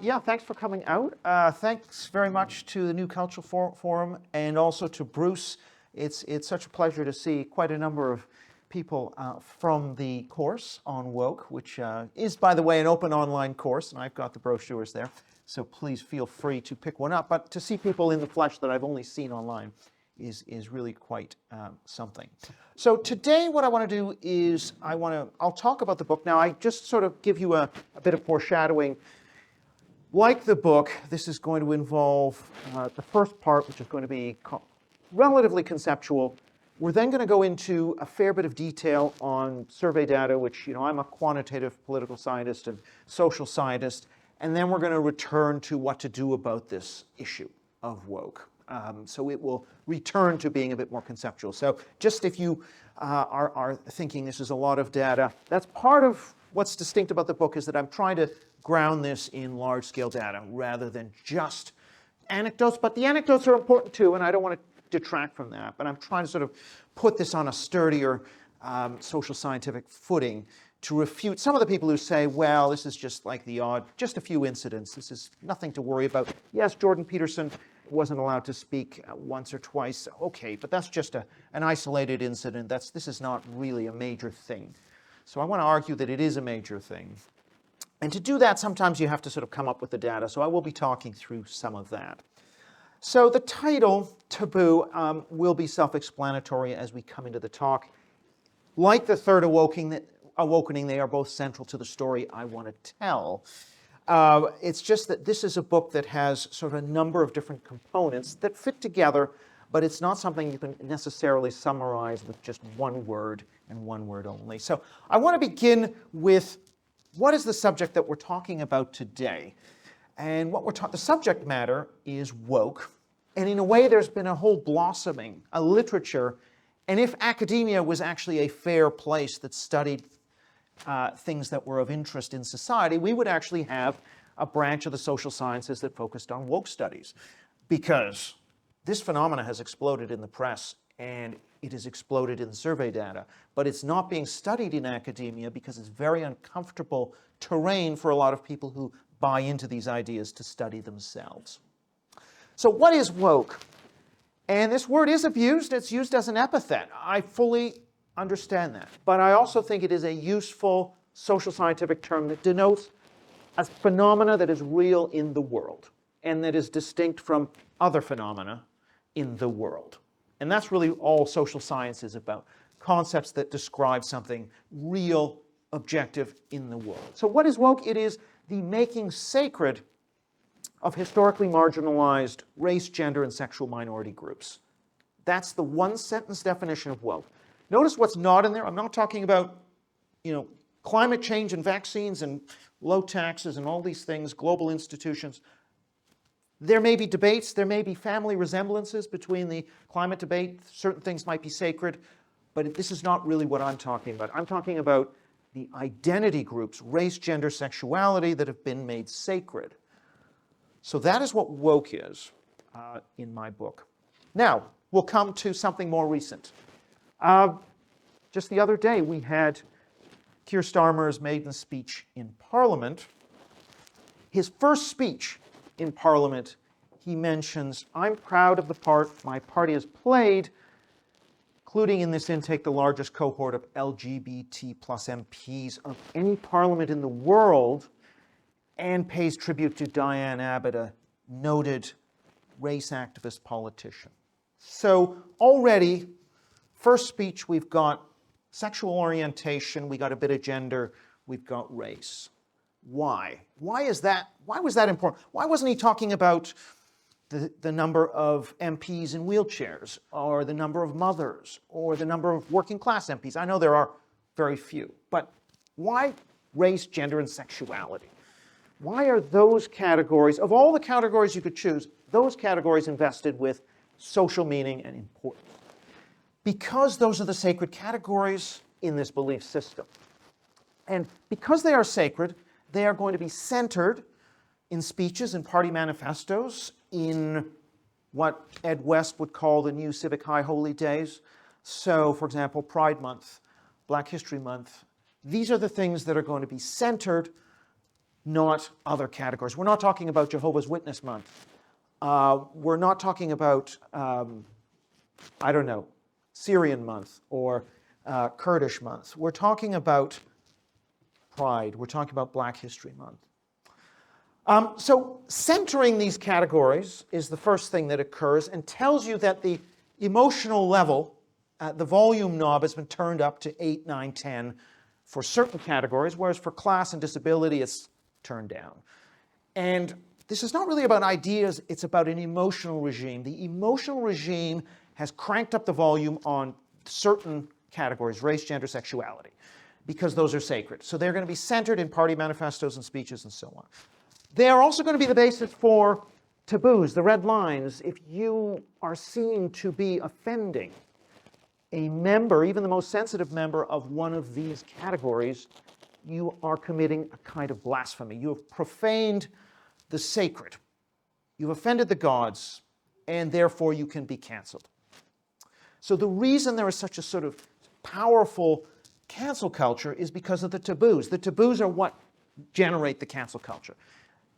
Yeah, thanks for coming out. Thanks very much to the New Cultural Forum and also to Bruce. It's such a pleasure to see quite a number of people from the course on woke, which is, by the way, an open online course, and I've got the brochures there, so please feel free to pick one up. But to see people in the flesh that I've only seen online is really quite something. So today what I want to do is I'll talk about the book. Now, I just sort of give you a bit of foreshadowing. Like the book, this is going to involve the first part, which is going to be relatively conceptual. We're then going to go into a fair bit of detail on survey data, which, I'm a quantitative political scientist and social scientist, and then we're going to return to what to do about this issue of woke. So it will return to being a bit more conceptual. So just if you are thinking this is a lot of data, that's part of what's distinct about the book, is that I'm trying to ground this in large-scale data rather than just anecdotes. But the anecdotes are important too, and I don't want to detract from that. But I'm trying to sort of put this on a sturdier social scientific footing to refute some of the people who say, well, this is just like just a few incidents. This is nothing to worry about. Yes, Jordan Peterson wasn't allowed to speak once or twice. Okay, but that's just an isolated incident. This is not really a major thing. So I want to argue that it is a major thing. And to do that, sometimes you have to sort of come up with the data. So I will be talking through some of that. So the title, Taboo, will be self-explanatory as we come into the talk. Like the third awakening, they are both central to the story I want to tell. It's just that this is a book that has sort of a number of different components that fit together, but it's not something you can necessarily summarize with just one word and one word only. So I want to begin with what is the subject that we're talking about today. And what the subject matter is woke. And in a way, there's been a whole blossoming, a literature. And if academia was actually a fair place that studied things that were of interest in society, we would actually have a branch of the social sciences that focused on woke studies. Because this phenomena has exploded in the press, and it has exploded in survey data. But it's not being studied in academia because it's very uncomfortable terrain for a lot of people who buy into these ideas to study themselves. So what is woke? And this word is abused. It's used as an epithet. I fully understand that. But I also think it is a useful social scientific term that denotes a phenomena that is real in the world and that is distinct from other phenomena in the world. And that's really all social science is about, concepts that describe something real, objective in the world. So what is woke? It is the making sacred of historically marginalized race, gender, and sexual minority groups. That's the one-sentence definition of woke. Notice what's not in there. I'm not talking about, climate change and vaccines and low taxes and all these things, global institutions. There may be debates, there may be family resemblances between the climate debate. Certain things might be sacred, but this is not really what I'm talking about. I'm talking about the identity groups, race, gender, sexuality, that have been made sacred. So that is what woke is in my book. Now, we'll come to something more recent. Just the other day, we had Keir Starmer's maiden speech in Parliament. His first speech in Parliament, he mentions, I'm proud of the part my party has played, including in this intake the largest cohort of LGBT plus MPs of any parliament in the world, and pays tribute to Diane Abbott, a noted race activist politician. So already, first speech, we've got sexual orientation, we got a bit of gender, we've got race. Why? Why is that? Why was that important? Why wasn't he talking about the number of MPs in wheelchairs, or the number of mothers, or the number of working class MPs? I know there are very few, but why race, gender, and sexuality? Why are those categories, of all the categories you could choose, those categories invested with social meaning and importance? Because those are the sacred categories in this belief system. And because they are sacred, they are going to be centered in speeches and party manifestos, in what Ed West would call the new civic high holy days. So, for example, Pride Month, Black History Month. These are the things that are going to be centered not other categories. We're not talking about Jehovah's Witness month. We're not talking about, I don't know, Syrian month or Kurdish month. We're talking about Pride. We're talking about Black History Month. So centering these categories is the first thing that occurs and tells you that the emotional level, the volume knob has been turned up to 8, 9, 10 for certain categories, whereas for class and disability it's turned down. And this is not really about ideas, it's about an emotional regime. The emotional regime has cranked up the volume on certain categories, race, gender, sexuality, because those are sacred. So they're going to be centered in party manifestos and speeches and so on. They are also going to be the basis for taboos, the red lines. If you are seen to be offending a member, even the most sensitive member of one of these categories, you are committing a kind of blasphemy. You have profaned the sacred. You've offended the gods, and therefore you can be canceled. So the reason there is such a sort of powerful cancel culture is because of the taboos. The taboos are what generate the cancel culture.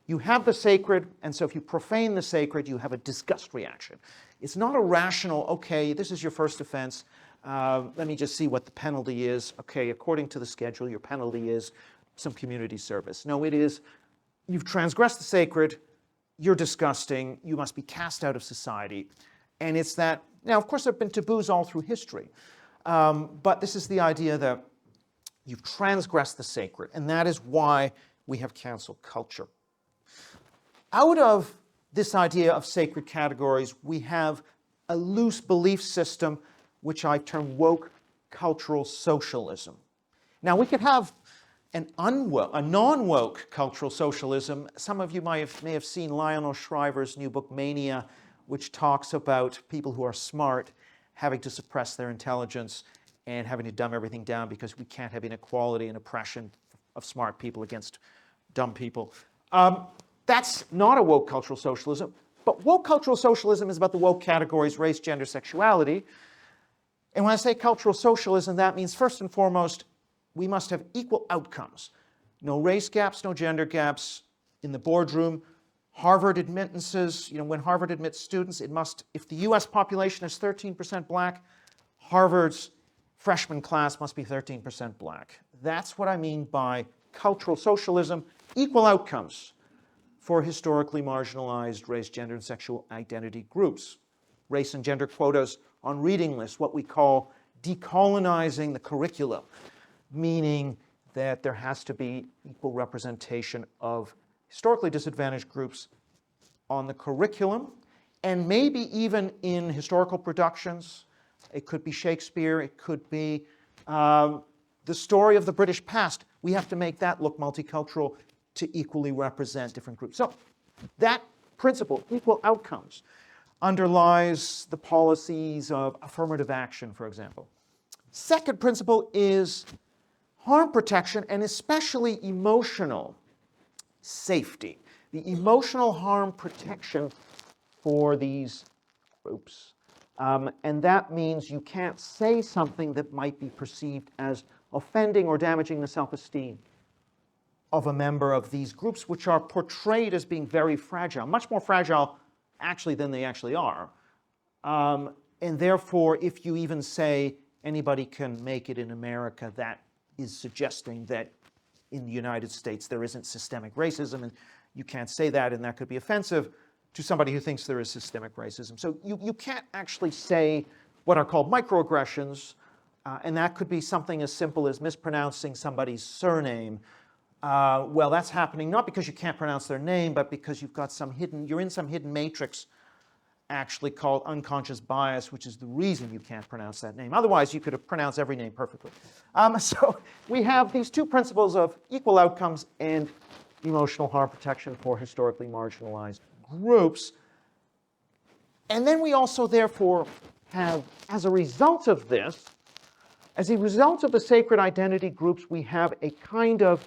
You have the sacred, and so if you profane the sacred, you have a disgust reaction. It's not a rational, okay, this is your first offense, let me just see what the penalty is. Okay, according to the schedule, your penalty is some community service. No, it is, you've transgressed the sacred, you're disgusting, you must be cast out of society. And it's that, now of course there have been taboos all through history, but this is the idea that you've transgressed the sacred, and that is why we have cancel culture. Out of this idea of sacred categories, we have a loose belief system which I term woke cultural socialism. Now we could have a non-woke cultural socialism. Some of you may have seen Lionel Shriver's new book, Mania, which talks about people who are smart having to suppress their intelligence and having to dumb everything down because we can't have inequality and oppression of smart people against dumb people. That's not a woke cultural socialism, but woke cultural socialism is about the woke categories, race, gender, sexuality. And when I say cultural socialism, that means first and foremost, we must have equal outcomes. No race gaps, no gender gaps in the boardroom. Harvard admittances, when Harvard admits students, it must, if the US population is 13% black, Harvard's freshman class must be 13% black. That's what I mean by cultural socialism, equal outcomes for historically marginalized race, gender, and sexual identity groups. Race and gender quotas on reading lists, what we call decolonizing the curriculum, meaning that there has to be equal representation of historically disadvantaged groups on the curriculum, and maybe even in historical productions. It could be Shakespeare, it could be the story of the British past. We have to make that look multicultural to equally represent different groups. So that principle, equal outcomes, underlies the policies of affirmative action, for example. Second principle is harm protection, and especially emotional safety. The emotional harm protection for these groups. And that means you can't say something that might be perceived as offending or damaging the self-esteem of a member of these groups, which are portrayed as being very fragile, much more fragile actually than they actually are. And therefore, if you even say anybody can make it in America, that is suggesting that in the United States there isn't systemic racism, and you can't say that, and that could be offensive to somebody who thinks there is systemic racism. So you can't actually say what are called microaggressions, and that could be something as simple as mispronouncing somebody's surname. Well, that's happening not because you can't pronounce their name, but because you've got you're in some hidden matrix actually called unconscious bias, which is the reason you can't pronounce that name. Otherwise, you could have pronounced every name perfectly. So we have these two principles of equal outcomes and emotional harm protection for historically marginalized groups. And then we also, therefore, have, as a result of this, as a result of the sacred identity groups, we have a kind of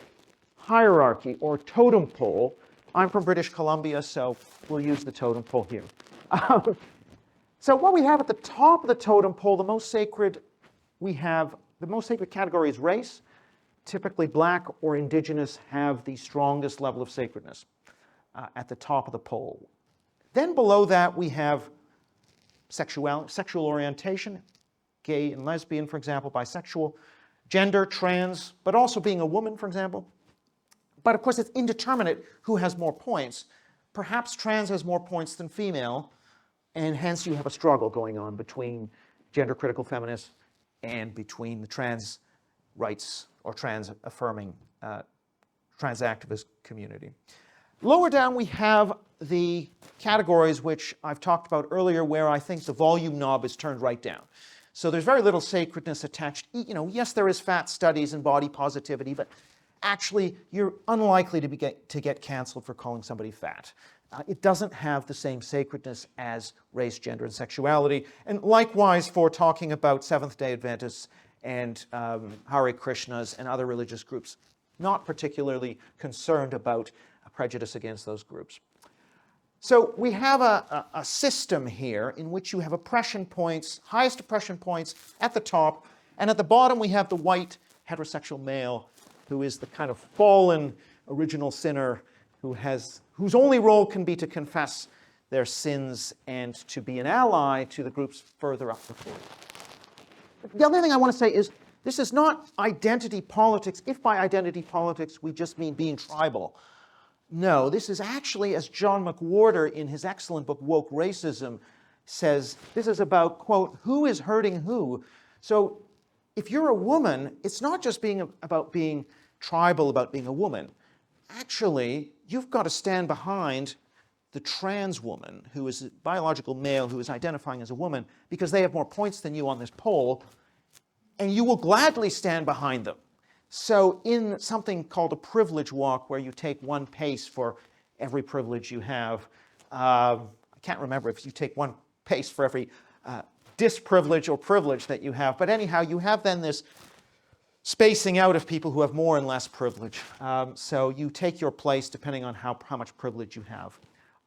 hierarchy or totem pole. I'm from British Columbia, so we'll use the totem pole here. So what we have at the top of the totem pole, the most sacred category is race. typically black or indigenous, have the strongest level of sacredness at the top of the pole. Then below that we have sexual orientation, gay and lesbian, for example, bisexual, gender, trans, but also being a woman, for example. But of course it's indeterminate who has more points. Perhaps trans has more points than female, and hence you have a struggle going on between gender-critical feminists and between the trans rights or trans-affirming, trans activist community. Lower down we have the categories which I've talked about earlier, where I think the volume knob is turned right down. So there's very little sacredness attached. Yes, there is fat studies and body positivity, but actually you're unlikely to get canceled for calling somebody fat. It doesn't have the same sacredness as race, gender, and sexuality. And likewise for talking about Seventh-day Adventists and Hare Krishnas and other religious groups. Not particularly concerned about prejudice against those groups. So we have a system here in which you have oppression points, highest oppression points at the top, and at the bottom we have the white heterosexual male who is the kind of fallen original sinner whose only role can be to confess their sins and to be an ally to the groups further up the board. The other thing I want to say is this is not identity politics, if by identity politics we just mean being tribal. No, this is actually, as John McWhorter in his excellent book Woke Racism says, this is about, quote, who is hurting who. So if you're a woman, it's not just about being tribal, about being a woman. Actually, you've got to stand behind the trans woman who is a biological male who is identifying as a woman because they have more points than you on this poll, and you will gladly stand behind them. So in something called a privilege walk, where you take one pace for every privilege you have, I can't remember if you take one pace for every disprivilege or privilege that you have, but anyhow, you have then this spacing out of people who have more and less privilege. So you take your place depending on how much privilege you have.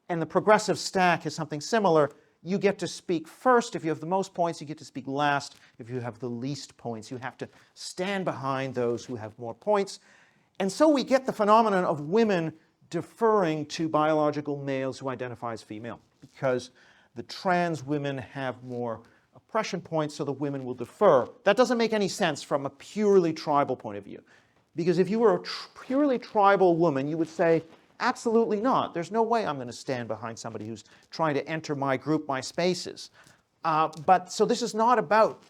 And the progressive stack is something similar. You get to speak first. If you have the most points, you get to speak last. If you have the least points, you have to stand behind those who have more points. And so we get the phenomenon of women deferring to biological males who identify as female, because the trans women have more oppression points, so the women will defer. That doesn't make any sense from a purely tribal point of view, because if you were a purely tribal woman, you would say, absolutely not. There's no way I'm going to stand behind somebody who's trying to enter my group, my spaces. So this is not about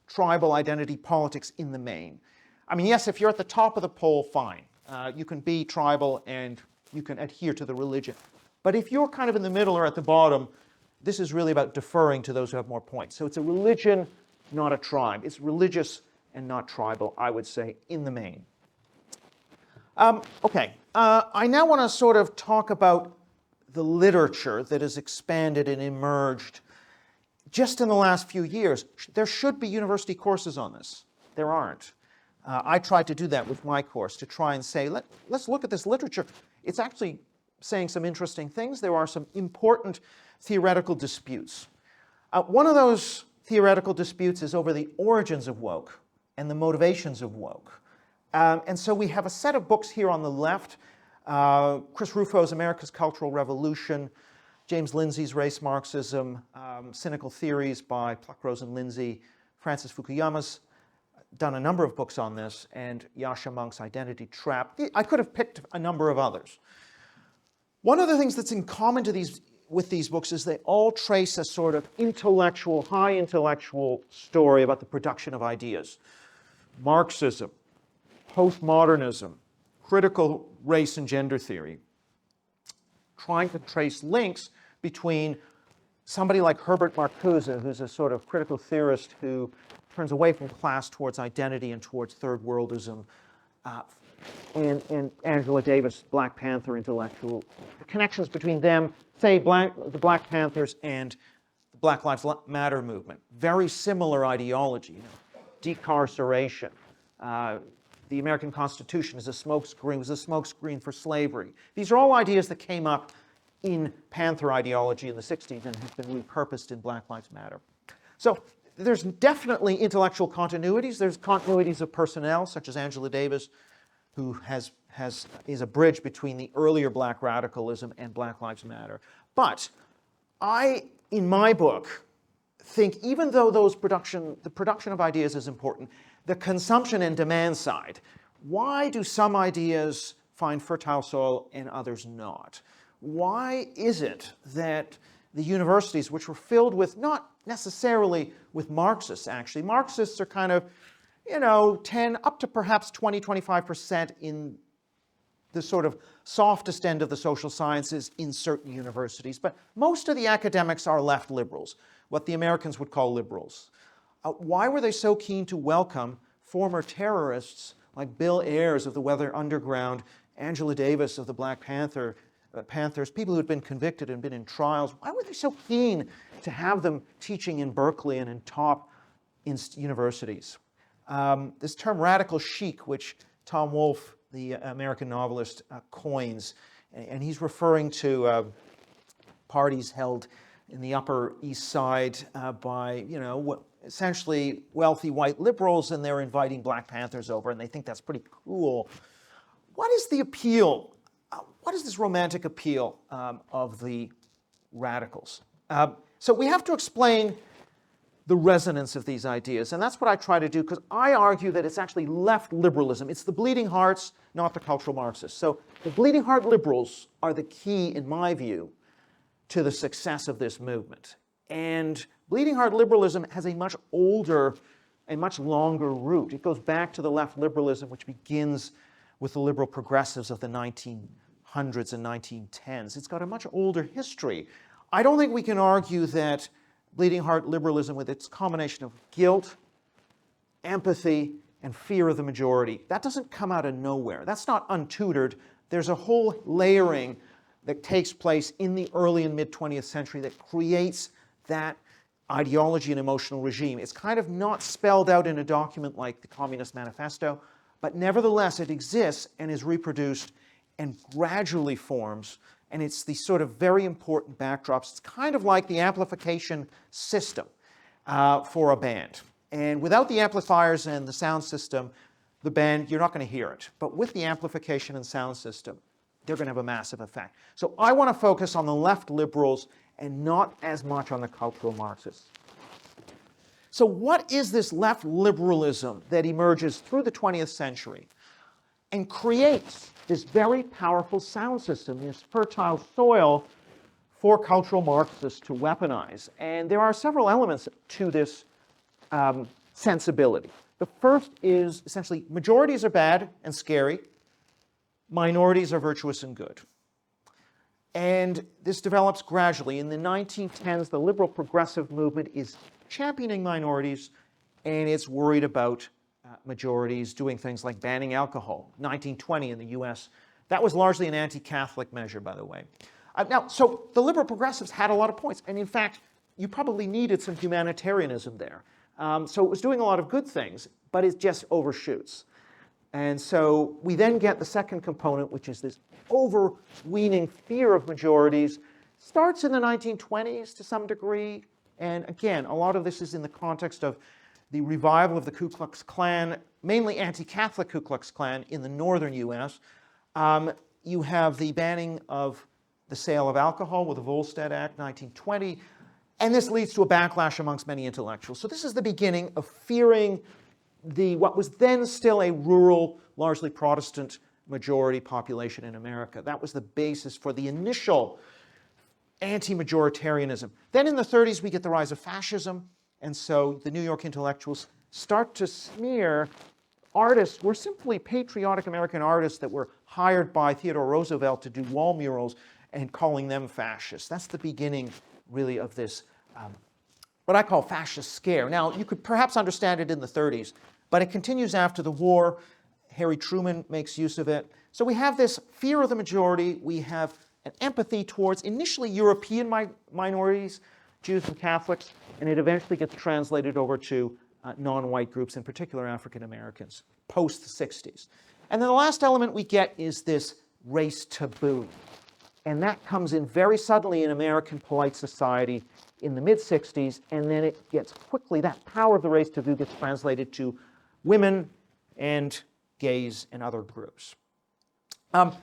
tribal identity politics in the main. I mean, yes, if you're at the top of the poll, fine. You can be tribal and you can adhere to the religion. But if you're kind of in the middle or at the bottom, this is really about deferring to those who have more points. So it's a religion, not a tribe. It's religious and not tribal, I would say, in the main. Okay, I now want to sort of talk about the literature that has expanded and emerged just in the last few years. There should be university courses on this. There aren't. I tried to do that with my course, to try and say, let's look at this literature. It's actually saying some interesting things. There are some important theoretical disputes. One of those theoretical disputes is over the origins of woke and the motivations of woke. And so we have a set of books here on the left. Chris Rufo's America's Cultural Revolution, James Lindsay's Race Marxism, Cynical Theories by Pluckrose and Lindsay, Francis Fukuyama's done a number of books on this, and Yasha Monk's Identity Trap. I could have picked a number of others. One of the things that's in common with these books is they all trace a sort of intellectual, high intellectual story about the production of ideas. Marxism, postmodernism, critical race and gender theory, trying to trace links between somebody like Herbert Marcuse, who's a sort of critical theorist who turns away from class towards identity and towards third worldism, and Angela Davis, Black Panther intellectual. The connections between them, say the Black Panthers and the Black Lives Matter movement. Very similar ideology, decarceration. The American Constitution was a smokescreen for slavery. These are all ideas that came up in Panther ideology in the 60s and have been repurposed in Black Lives Matter. So there's definitely intellectual continuities. There's continuities of personnel, such as Angela Davis, who is a bridge between the earlier black radicalism and Black Lives Matter. But I, in my book, think even though the production of ideas is important, the consumption and demand side, why do some ideas find fertile soil and others not? Why is it that the universities, which were filled with, not necessarily with Marxists actually, Marxists are kind of, 10 up to perhaps 20, 25% in the sort of softest end of the social sciences in certain universities, but most of the academics are left liberals, what the Americans would call liberals. Why were they so keen to welcome former terrorists like Bill Ayers of the Weather Underground, Angela Davis of the Black Panthers, people who had been convicted and been in trials? Why were they so keen to have them teaching in Berkeley and in top universities? This term radical chic, which Tom Wolfe, the American novelist, coins, and he's referring to parties held in the Upper East Side by, essentially wealthy white liberals, and they're inviting Black Panthers over, and they think that's pretty cool. What is the appeal? What is this romantic appeal of the radicals? So we have to explain the resonance of these ideas, and that's what I try to do, because I argue that it's actually left liberalism. It's the bleeding hearts, not the cultural Marxists. So the bleeding heart liberals are the key, in my view, to the success of this movement. And bleeding heart liberalism has a much older and much longer root. It goes back to the left liberalism, which begins with the liberal progressives of the 1900s and 1910s. It's got a much older history. I don't think we can argue that bleeding heart liberalism, with its combination of guilt, empathy, and fear of the majority, that doesn't come out of nowhere. That's not untutored. There's a whole layering that takes place in the early and mid-20th century that creates that ideology and emotional regime. It's kind of not spelled out in a document like the Communist Manifesto, but nevertheless it exists and is reproduced and gradually forms, and it's these sort of very important backdrops. It's kind of like the amplification system for a band. And without the amplifiers and the sound system, the band, you're not going to hear it. But with the amplification and sound system, they're going to have a massive effect. So I want to focus on the left liberals and not as much on the cultural Marxists. So what is this left liberalism that emerges through the 20th century and creates this very powerful sound system, this fertile soil for cultural Marxists to weaponize? And there are several elements to this sensibility. The first is essentially majorities are bad and scary, minorities are virtuous and good. And this develops gradually. In the 1910s, the liberal progressive movement is championing minorities, and it's worried about majorities doing things like banning alcohol. 1920 in the US, that was largely an anti-Catholic measure, by the way. So the liberal progressives had a lot of points, and in fact, you probably needed some humanitarianism there. So it was doing a lot of good things, but it just overshoots. And so we then get the second component, which is this overweening fear of majorities. Starts in the 1920s to some degree, and again, a lot of this is in the context of the revival of the Ku Klux Klan, mainly anti-Catholic Ku Klux Klan in the northern US. You have the banning of the sale of alcohol with the Volstead Act, 1920, and this leads to a backlash amongst many intellectuals. So this is the beginning of fearing what was then still a rural, largely Protestant majority population in America. That was the basis for the initial anti-majoritarianism. Then in the 30s, we get the rise of fascism, and so the New York intellectuals start to smear artists who were simply patriotic American artists that were hired by Theodore Roosevelt to do wall murals and calling them fascists. That's the beginning, really, of this what I call fascist scare. Now, you could perhaps understand it in the 30s, but it continues after the war. Harry Truman makes use of it. So we have this fear of the majority. We have an empathy towards initially European minorities, Jews and Catholics, and it eventually gets translated over to non-white groups, in particular African Americans, post the 60s. And then the last element we get is this race taboo. And that comes in very suddenly in American polite society in the mid-60s, and then it gets quickly, that power of the race taboo gets translated to women and gays and other groups. I'm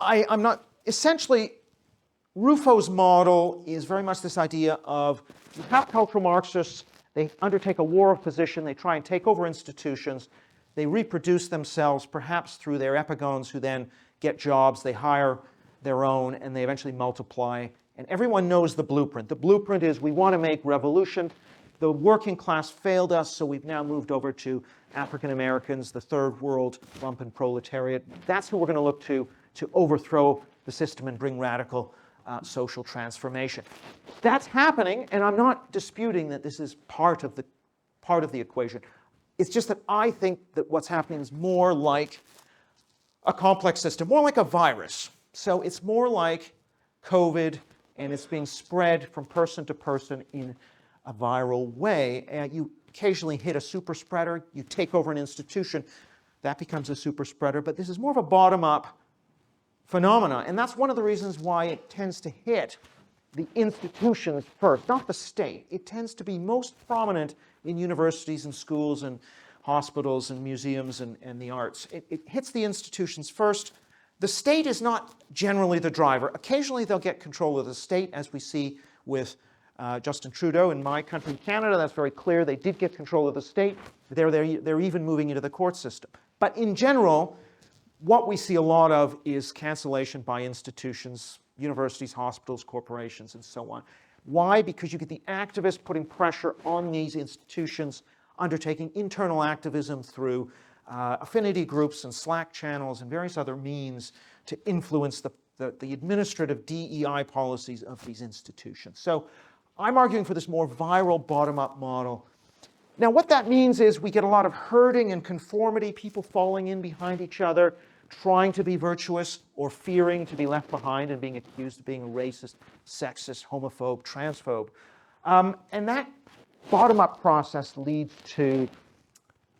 not, essentially, Rufo's model is very much this idea of you have cultural Marxists, they undertake a war of position, they try and take over institutions, they reproduce themselves perhaps through their epigones who then get jobs, they hire their own, and they eventually multiply. And everyone knows the blueprint. The blueprint is we want to make revolution. The working class failed us, so we've now moved over to African Americans, the third world lumpen proletariat. That's who we're going to look to overthrow the system and bring radical social transformation. That's happening, and I'm not disputing that this is part of the equation. It's just that I think that what's happening is more like a complex system, more like a virus. So it's more like COVID, and it's being spread from person to person in a viral way. And you occasionally hit a super spreader, you take over an institution, that becomes a super spreader, but this is more of a bottom-up phenomena, and that's one of the reasons why it tends to hit the institutions first, not the state. It tends to be most prominent in universities and schools and hospitals and museums and the arts. It hits the institutions first. The state is not generally the driver. Occasionally they'll get control of the state, as we see with Justin Trudeau in my country, Canada. That's very clear. They did get control of the state. They're even moving into the court system. But in general, what we see a lot of is cancellation by institutions, universities, hospitals, corporations, and so on. Why? Because you get the activists putting pressure on these institutions, undertaking internal activism through affinity groups and Slack channels and various other means to influence the administrative DEI policies of these institutions. So I'm arguing for this more viral bottom-up model. Now what that means is we get a lot of herding and conformity, people falling in behind each other, trying to be virtuous or fearing to be left behind and being accused of being a racist, sexist, homophobe, transphobe. And that bottom-up process leads to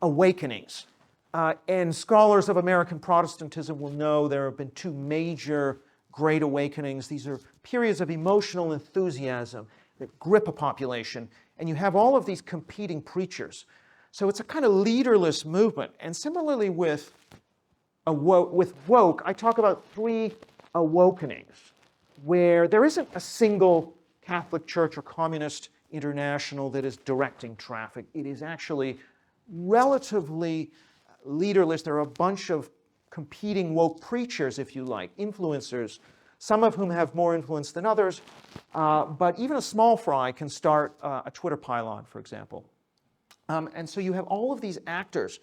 awakenings. And scholars of American Protestantism will know there have been two major great awakenings. These are periods of emotional enthusiasm that grip a population. And you have all of these competing preachers. So it's a kind of leaderless movement. And similarly with woke, I talk about three awakenings where there isn't a single Catholic Church or Communist International that is directing traffic. It is actually relatively leaderless. There are a bunch of competing woke preachers, if you like, influencers, some of whom have more influence than others, but even a small fry can start a Twitter pylon, for example. And so you have all of these actors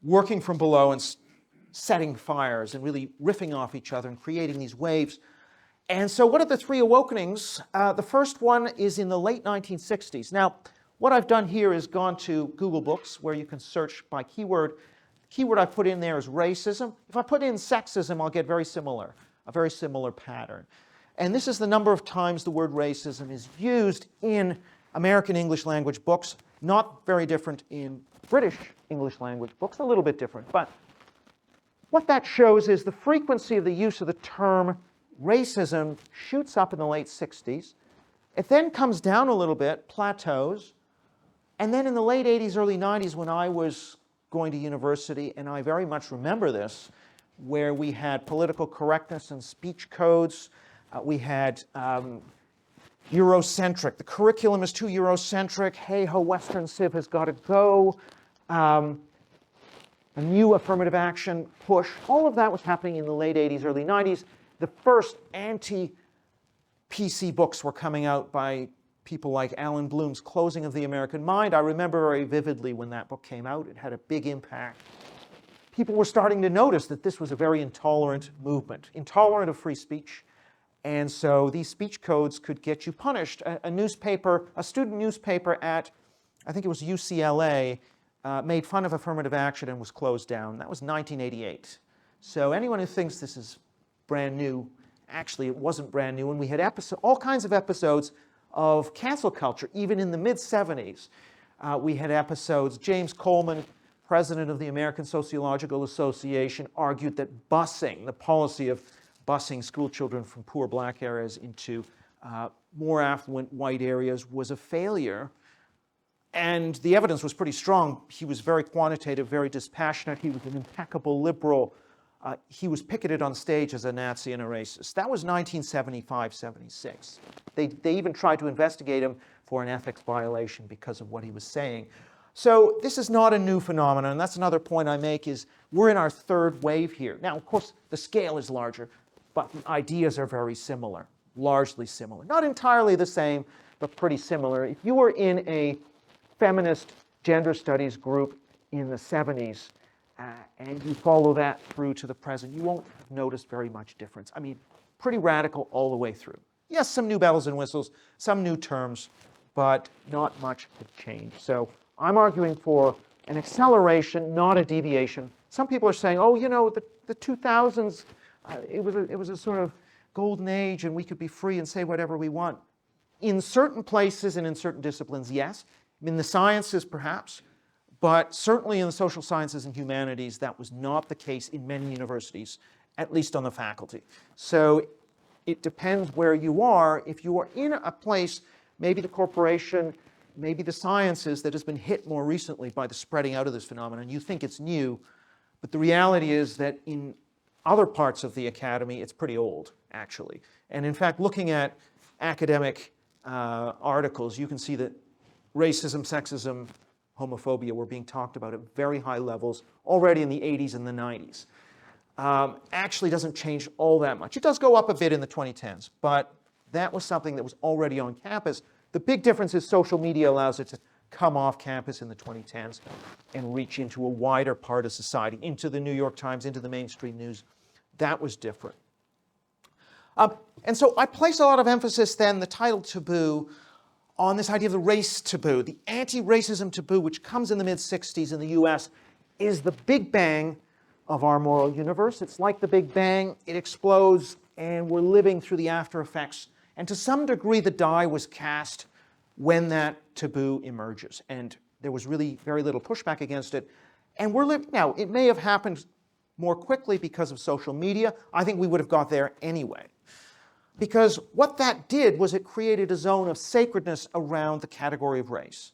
working from below and setting fires and really riffing off each other and creating these waves. And so what are the three awakenings? The first one is in the late 1960s. Now, what I've done here is gone to Google Books, where you can search by keyword. The keyword I put in there is racism. If I put in sexism, I'll get a very similar pattern. And this is the number of times the word racism is used in American English language books. Not very different in British English language books, a little bit different. But what that shows is the frequency of the use of the term racism shoots up in the late 60s. It then comes down a little bit, plateaus. And then in the late 80s, early 90s, when I was going to university, and I very much remember this, where we had political correctness and speech codes. We had Eurocentric. The curriculum is too Eurocentric. Hey-ho, Western Civ has got to go. A new affirmative action push. All of that was happening in the late 80s, early 90s. The first anti-PC books were coming out by people like Alan Bloom's Closing of the American Mind. I remember very vividly when that book came out. It had a big impact. People were starting to notice that this was a very intolerant movement, intolerant of free speech. And so these speech codes could get you punished. A student newspaper at, I think it was UCLA, made fun of affirmative action and was closed down. That was 1988. So anyone who thinks this is brand new, actually it wasn't brand new. And we had all kinds of episodes of cancel culture, even in the mid-70s. We had episodes. James Coleman, president of the American Sociological Association, argued that busing, the policy of busing school children from poor black areas into more affluent white areas was a failure. And the evidence was pretty strong. He was very quantitative, very dispassionate. He was an impeccable liberal. He was picketed on stage as a Nazi and a racist. That was 1975-76. They even tried to investigate him for an ethics violation because of what he was saying. So this is not a new phenomenon. And that's another point I make is we're in our third wave here. Now, of course, the scale is larger, but the ideas are very similar, largely similar. Not entirely the same, but pretty similar. If you were in a feminist gender studies group in the 70s, and you follow that through to the present, you won't have noticed very much difference. I mean, pretty radical all the way through. Yes, some new bells and whistles, some new terms, but not much has changed. So I'm arguing for an acceleration, not a deviation. Some people are saying, oh, you know, the 2000s, it was a sort of golden age and we could be free and say whatever we want. In certain places and in certain disciplines, yes. In the sciences, perhaps. But certainly in the social sciences and humanities, that was not the case in many universities, at least on the faculty. So it depends where you are. If you are in a place, maybe the corporation, maybe the sciences that has been hit more recently by the spreading out of this phenomenon, you think it's new, but the reality is that in other parts of the academy, it's pretty old, actually. And in fact, looking at academic articles, you can see that racism, sexism, homophobia were being talked about at very high levels already in the 80s and the 90s. Actually doesn't change all that much. It does go up a bit in the 2010s, but that was something that was already on campus. The big difference is social media allows it to come off campus in the 2010s and reach into a wider part of society, into the New York Times, into the mainstream news. That was different. And so I place a lot of emphasis then, the title Taboo, on this idea of the race taboo. The anti-racism taboo, which comes in the mid-60s in the US, is the big bang of our moral universe. It's like the Big Bang. It explodes, and we're living through the after effects. And to some degree, the die was cast when that taboo emerges. And there was really very little pushback against it. And we're living now. It may have happened more quickly because of social media. I think we would have got there anyway. Because what that did was it created a zone of sacredness around the category of race.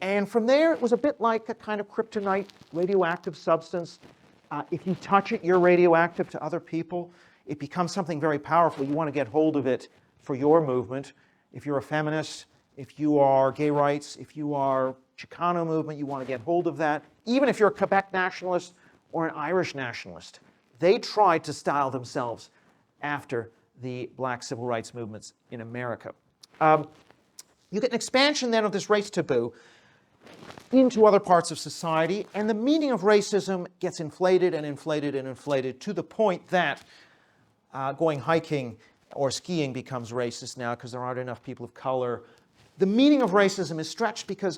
And from there, it was a bit like a kind of kryptonite radioactive substance. If you touch it, you're radioactive to other people. It becomes something very powerful. You want to get hold of it for your movement. If you're a feminist, if you are gay rights, if you are Chicano movement, you want to get hold of that. Even if you're a Quebec nationalist or an Irish nationalist, they tried to style themselves after the black civil rights movements in America. You get an expansion then of this race taboo into other parts of society, and the meaning of racism gets inflated and inflated and inflated to the point that going hiking or skiing becomes racist now because there aren't enough people of color. The meaning of racism is stretched because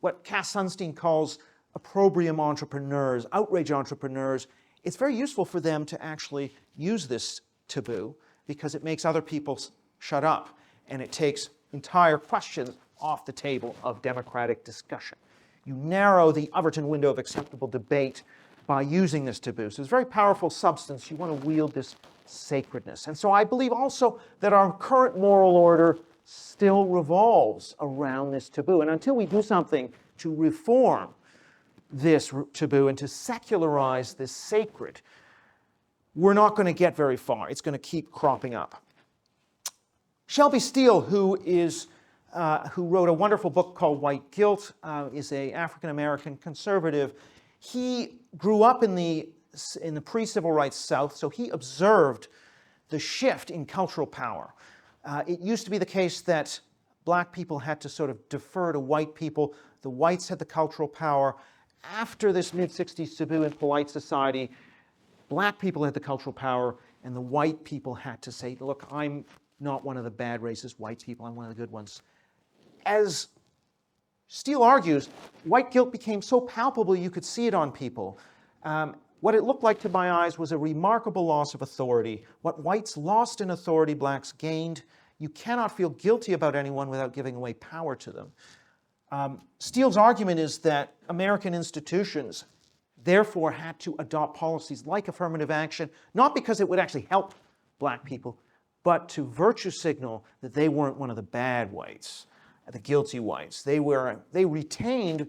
what Cass Sunstein calls opprobrium entrepreneurs, outrage entrepreneurs, it's very useful for them to actually use this taboo because it makes other people shut up and it takes entire questions off the table of democratic discussion. You narrow the Overton window of acceptable debate by using this taboo. So it's a very powerful substance. You want to wield this sacredness. And so I believe also that our current moral order still revolves around this taboo. And until we do something to reform this taboo and to secularize this sacred, we're not going to get very far. It's going to keep cropping up. Shelby Steele, who wrote a wonderful book called White Guilt, is an African-American conservative. He grew up in the pre-civil rights South, so he observed the shift in cultural power. It used to be the case that black people had to sort of defer to white people. The whites had the cultural power. After this mid-60s taboo in polite society, black people had the cultural power, and the white people had to say, look, I'm not one of the bad racist white people, I'm one of the good ones. As Steele argues, white guilt became so palpable you could see it on people. What it looked like to my eyes was a remarkable loss of authority. What whites lost in authority, blacks gained. You cannot feel guilty about anyone without giving away power to them. Steele's argument is that American institutions therefore had to adopt policies like affirmative action, not because it would actually help black people, but to virtue signal that they weren't one of the bad whites, the guilty whites. They retained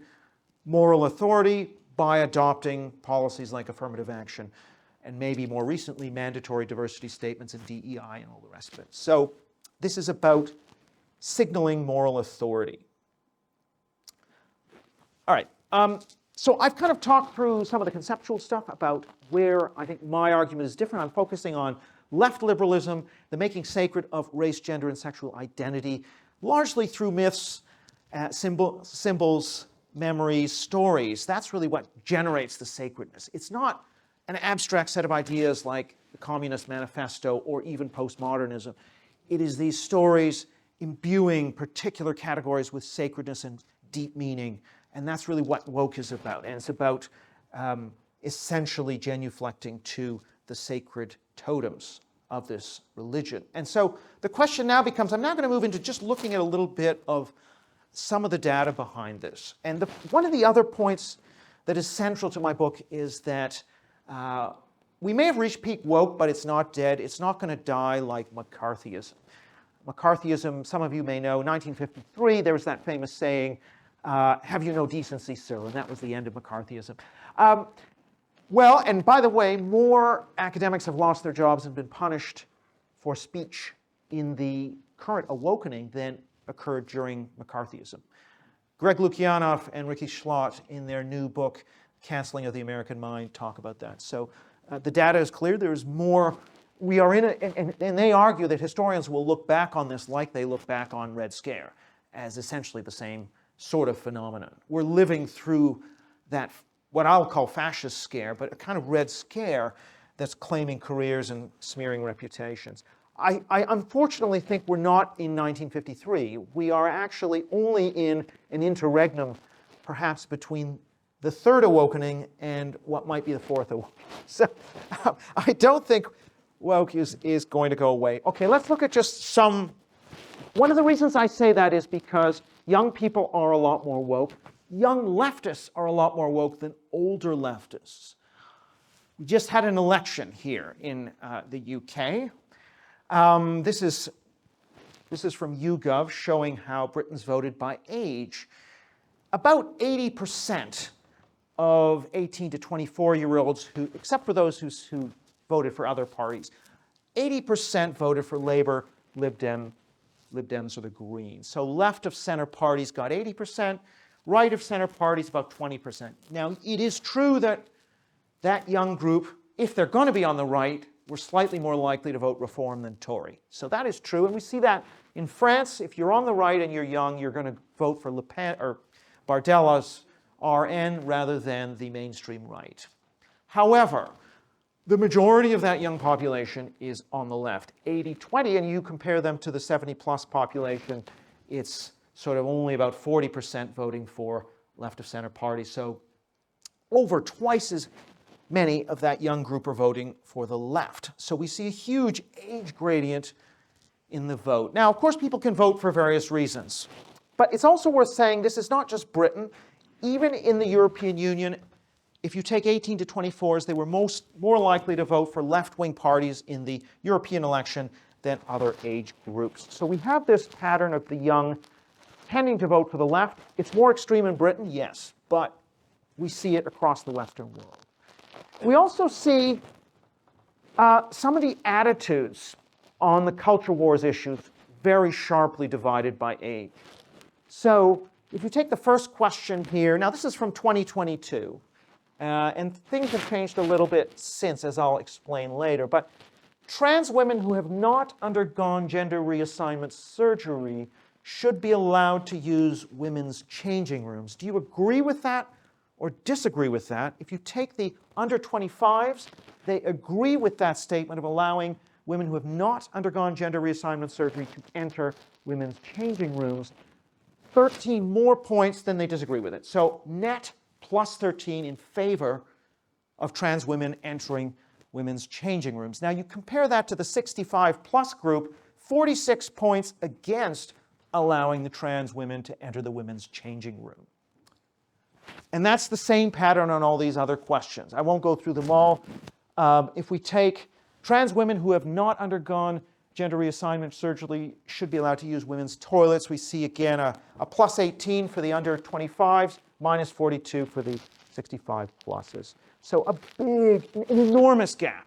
moral authority by adopting policies like affirmative action, and maybe more recently mandatory diversity statements and DEI and all the rest of it. So this is about signaling moral authority. All right, so I've kind of talked through some of the conceptual stuff about where I think my argument is different. I'm focusing on left liberalism, the making sacred of race, gender, and sexual identity, largely through myths, symbols, memories, stories. That's really what generates the sacredness. It's not an abstract set of ideas like the Communist Manifesto or even postmodernism. It is these stories imbuing particular categories with sacredness and deep meaning, and that's really what woke is about. And it's about essentially genuflecting to the sacred totems of this religion. And so the question now becomes, I'm now going to move into just looking at a little bit of some of the data behind this. And one of the other points that is central to my book is that we may have reached peak woke, but it's not dead. It's not going to die like McCarthyism. McCarthyism, some of you may know, 1953, there was that famous saying, have you no decency, sir? And that was the end of McCarthyism. Well, and by the way, more academics have lost their jobs and been punished for speech in the current awakening than occurred during McCarthyism. Greg Lukianoff and Ricky Schlott, in their new book, Canceling of the American Mind, talk about that. So the data is clear. There's more. We are in it, and they argue that historians will look back on this like they look back on Red Scare, as essentially the same sort of phenomenon. We're living through that, what I'll call fascist scare, but a kind of Red Scare that's claiming careers and smearing reputations. I unfortunately think we're not in 1953. We are actually only in an interregnum, perhaps between the third awakening and what might be the fourth awakening. So I don't think woke is going to go away. Okay, let's look at just some. One of the reasons I say that is because young people are a lot more woke. Young leftists are a lot more woke than older leftists. We just had an election here in the UK. This is from YouGov, showing how Britons voted by age. About 80% of 18 to 24-year-olds, who, except for those who voted for other parties, 80% voted for Labour, Lib Dems, or the Greens. So left of center parties got 80%, right of center parties about 20%. Now, it is true that that young group, if they're going to be on the right, were slightly more likely to vote Reform than Tory. So that is true, and we see that in France. If you're on the right and you're young, you're going to vote for Le Pen or Bardella's RN rather than the mainstream right. However, the majority of that young population is on the left, 80-20, and you compare them to the 70-plus population, it's sort of only about 40% voting for left-of-center parties. So over twice as many of that young group are voting for the left. So we see a huge age gradient in the vote. Now, of course, people can vote for various reasons. But it's also worth saying this is not just Britain. Even in the European Union, if you take 18 to 24s, they were more likely to vote for left-wing parties in the European election than other age groups. So we have this pattern of the young tending to vote for the left. It's more extreme in Britain, yes, but we see it across the Western world. We also see some of the attitudes on the culture wars issues very sharply divided by age. So if you take the first question here, now this is from 2022, and things have changed a little bit since, as I'll explain later, but trans women who have not undergone gender reassignment surgery should be allowed to use women's changing rooms. Do you agree with that or disagree with that? If you take the under 25s, they agree with that statement of allowing women who have not undergone gender reassignment surgery to enter women's changing rooms. 13 more points than they disagree with it. So net plus 13 in favor of trans women entering women's changing rooms. Now you compare that to the 65 plus group, 46 points against allowing the trans women to enter the women's changing room. And that's the same pattern on all these other questions. I won't go through them all. If we take trans women who have not undergone gender reassignment surgery should be allowed to use women's toilets, we see again a plus 18 for the under 25s, minus 42 for the 65 pluses. So a big, an enormous gap.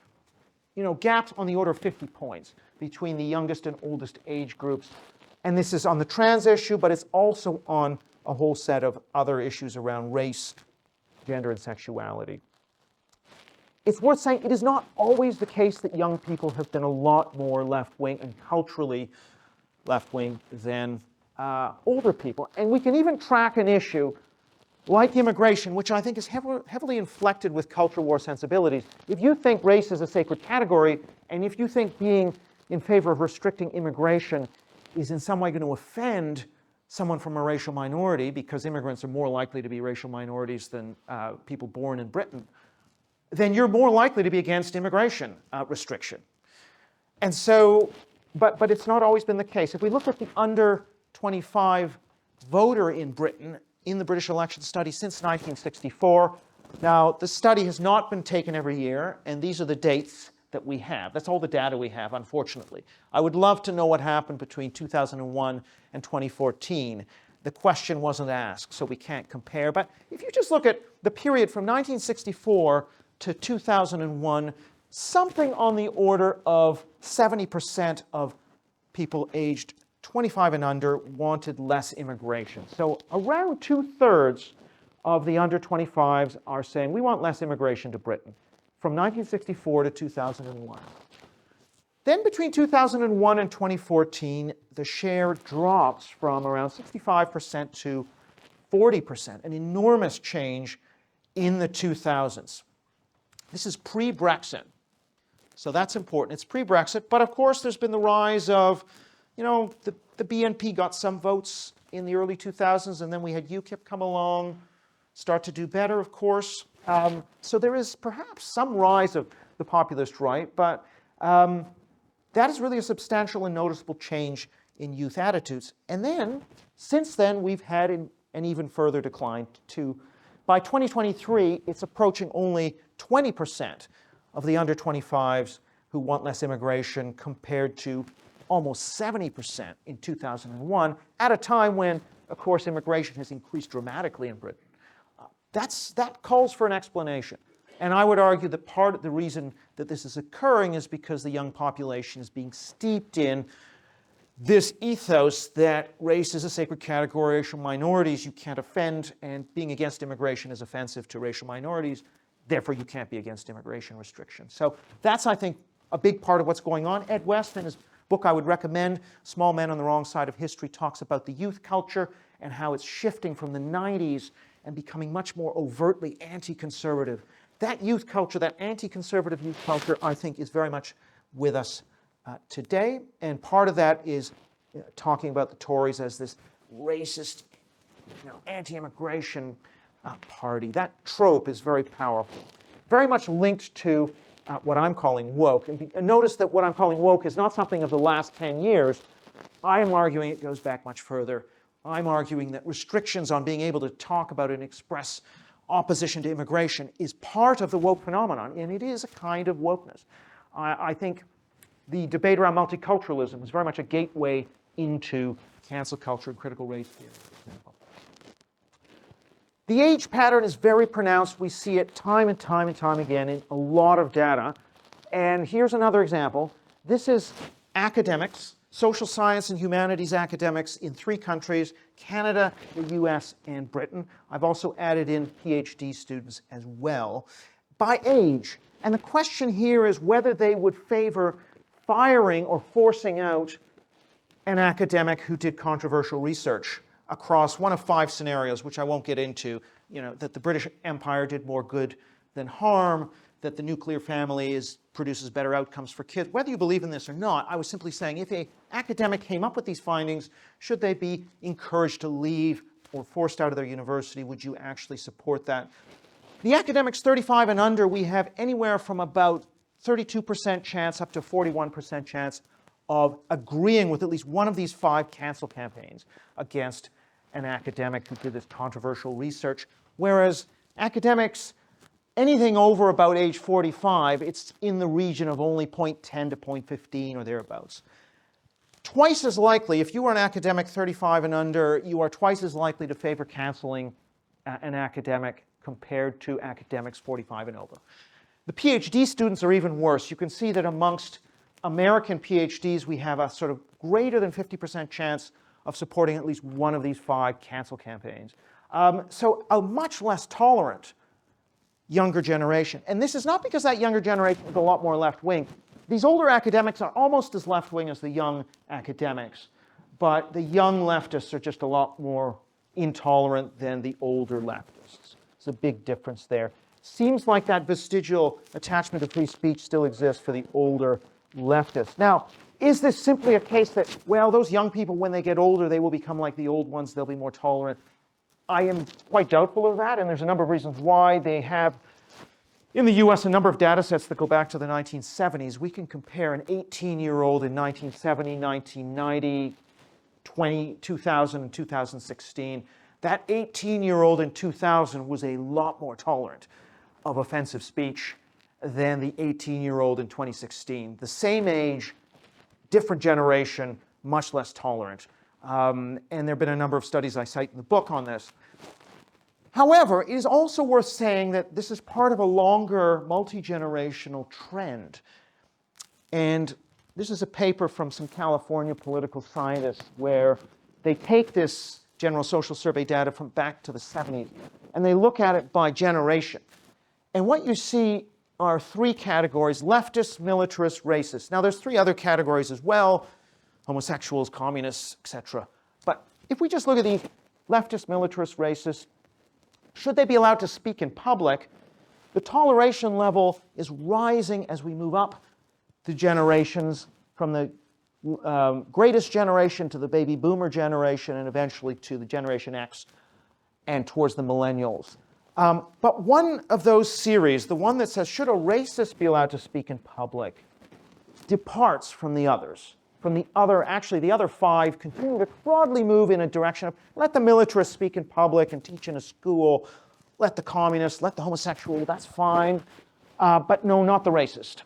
Gaps on the order of 50 points between the youngest and oldest age groups. And this is on the trans issue, but it's also on a whole set of other issues around race, gender, and sexuality. It's worth saying it is not always the case that young people have been a lot more left-wing and culturally left-wing than older people. And we can even track an issue like immigration, which I think is heavily inflected with culture war sensibilities. If you think race is a sacred category, and if you think being in favor of restricting immigration is in some way going to offend someone from a racial minority, because immigrants are more likely to be racial minorities than people born in Britain, then you're more likely to be against immigration restriction. And so, but it's not always been the case. If we look at the under 25 voter in Britain, in the British election study since 1964. Now, the study has not been taken every year, and these are the dates that we have. That's all the data we have, unfortunately. I would love to know what happened between 2001 and 2014. The question wasn't asked, so we can't compare. But if you just look at the period from 1964 to 2001, something on the order of 70% of people aged 25 and under wanted less immigration. So around 2/3 of the under 25s are saying we want less immigration to Britain from 1964 to 2001. Then between 2001 and 2014, the share drops from around 65% to 40%, an enormous change in the 2000s. This is pre-Brexit. So that's important. It's pre-Brexit, but of course there's been the rise of the BNP got some votes in the early 2000s, and then we had UKIP come along, start to do better, of course. So there is perhaps some rise of the populist right, but that is really a substantial and noticeable change in youth attitudes. And then, since then, we've had an even further decline to, by 2023, it's approaching only 20% of the under 25s who want less immigration compared to almost 70% in 2001, at a time when, of course, immigration has increased dramatically in Britain. That calls for an explanation. And I would argue that part of the reason that this is occurring is because the young population is being steeped in this ethos that race is a sacred category, racial minorities you can't offend, and being against immigration is offensive to racial minorities, therefore you can't be against immigration restrictions. So that's, I think, a big part of what's going on. Ed West, in his book I would recommend, Small Men on the Wrong Side of History, talks about the youth culture and how it's shifting from the 90s and becoming much more overtly anti-conservative. That youth culture, that anti-conservative youth culture, I think is very much with us today. And part of that is talking about the Tories as this racist, anti-immigration party. That trope is very powerful. Very much linked to what I'm calling woke. And notice that what I'm calling woke is not something of the last 10 years. I am arguing it goes back much further. I'm arguing that restrictions on being able to talk about and express opposition to immigration is part of the woke phenomenon, and it is a kind of wokeness. I think the debate around multiculturalism is very much a gateway into cancel culture and critical race theory, for example. The age pattern is very pronounced. We see it time and time and time again in a lot of data. And here's another example. This is academics, social science and humanities academics in 3 countries, Canada, the US, and Britain. I've also added in PhD students as well, by age. And the question here is whether they would favor firing or forcing out an academic who did controversial research across one of 5 scenarios, which I won't get into, that the British Empire did more good than harm, that the nuclear family produces better outcomes for kids. Whether you believe in this or not, I was simply saying if an academic came up with these findings, should they be encouraged to leave or forced out of their university? Would you actually support that? The academics 35 and under, we have anywhere from about 32% chance up to 41% chance of agreeing with at least one of these 5 cancel campaigns against an academic who did this controversial research. whereas academics, anything over about age 45, it's in the region of only 0.10 to 0.15 or thereabouts. Twice as likely, if you are an academic 35 and under, you are twice as likely to favor canceling an academic compared to academics 45 and over. The PhD students are even worse. You can see that amongst American PhDs, we have a sort of greater than 50% chance of supporting at least one of these 5 cancel campaigns. So a much less tolerant younger generation. And this is not because that younger generation is a lot more left-wing. These older academics are almost as left-wing as the young academics, but the young leftists are just a lot more intolerant than the older leftists. It's a big difference there. Seems like that vestigial attachment to free speech still exists for the older leftists. Now, is this simply a case that, well, those young people, when they get older, they will become like the old ones, they'll be more tolerant? I am quite doubtful of that, and there's a number of reasons why. They have, in the US, a number of data sets that go back to the 1970s. We can compare an 18-year-old in 1970, 1990, 2000, and 2016. That 18-year-old in 2000 was a lot more tolerant of offensive speech than the 18-year-old in 2016. The same age, different generation, much less tolerant. And there have been a number of studies I cite in the book on this. However, it is also worth saying that this is part of a longer multi-generational trend. And this is a paper from some California political scientists where they take this general social survey data from back to the 70s, and they look at it by generation. And what you see are 3 categories: leftists, militarists, racists. Now, there's 3 other categories as well: homosexuals, communists, etc. But if we just look at these leftists, militarists, racists, should they be allowed to speak in public, the toleration level is rising as we move up the generations from the greatest generation to the baby boomer generation and eventually to the Generation X and towards the millennials. But one of those series, the one that says, should a racist be allowed to speak in public, departs from the others. From the other, actually the other 5 continue to broadly move in a direction of let the militarists speak in public and teach in a school, let the communists, let the homosexual, that's fine, but no, not the racist.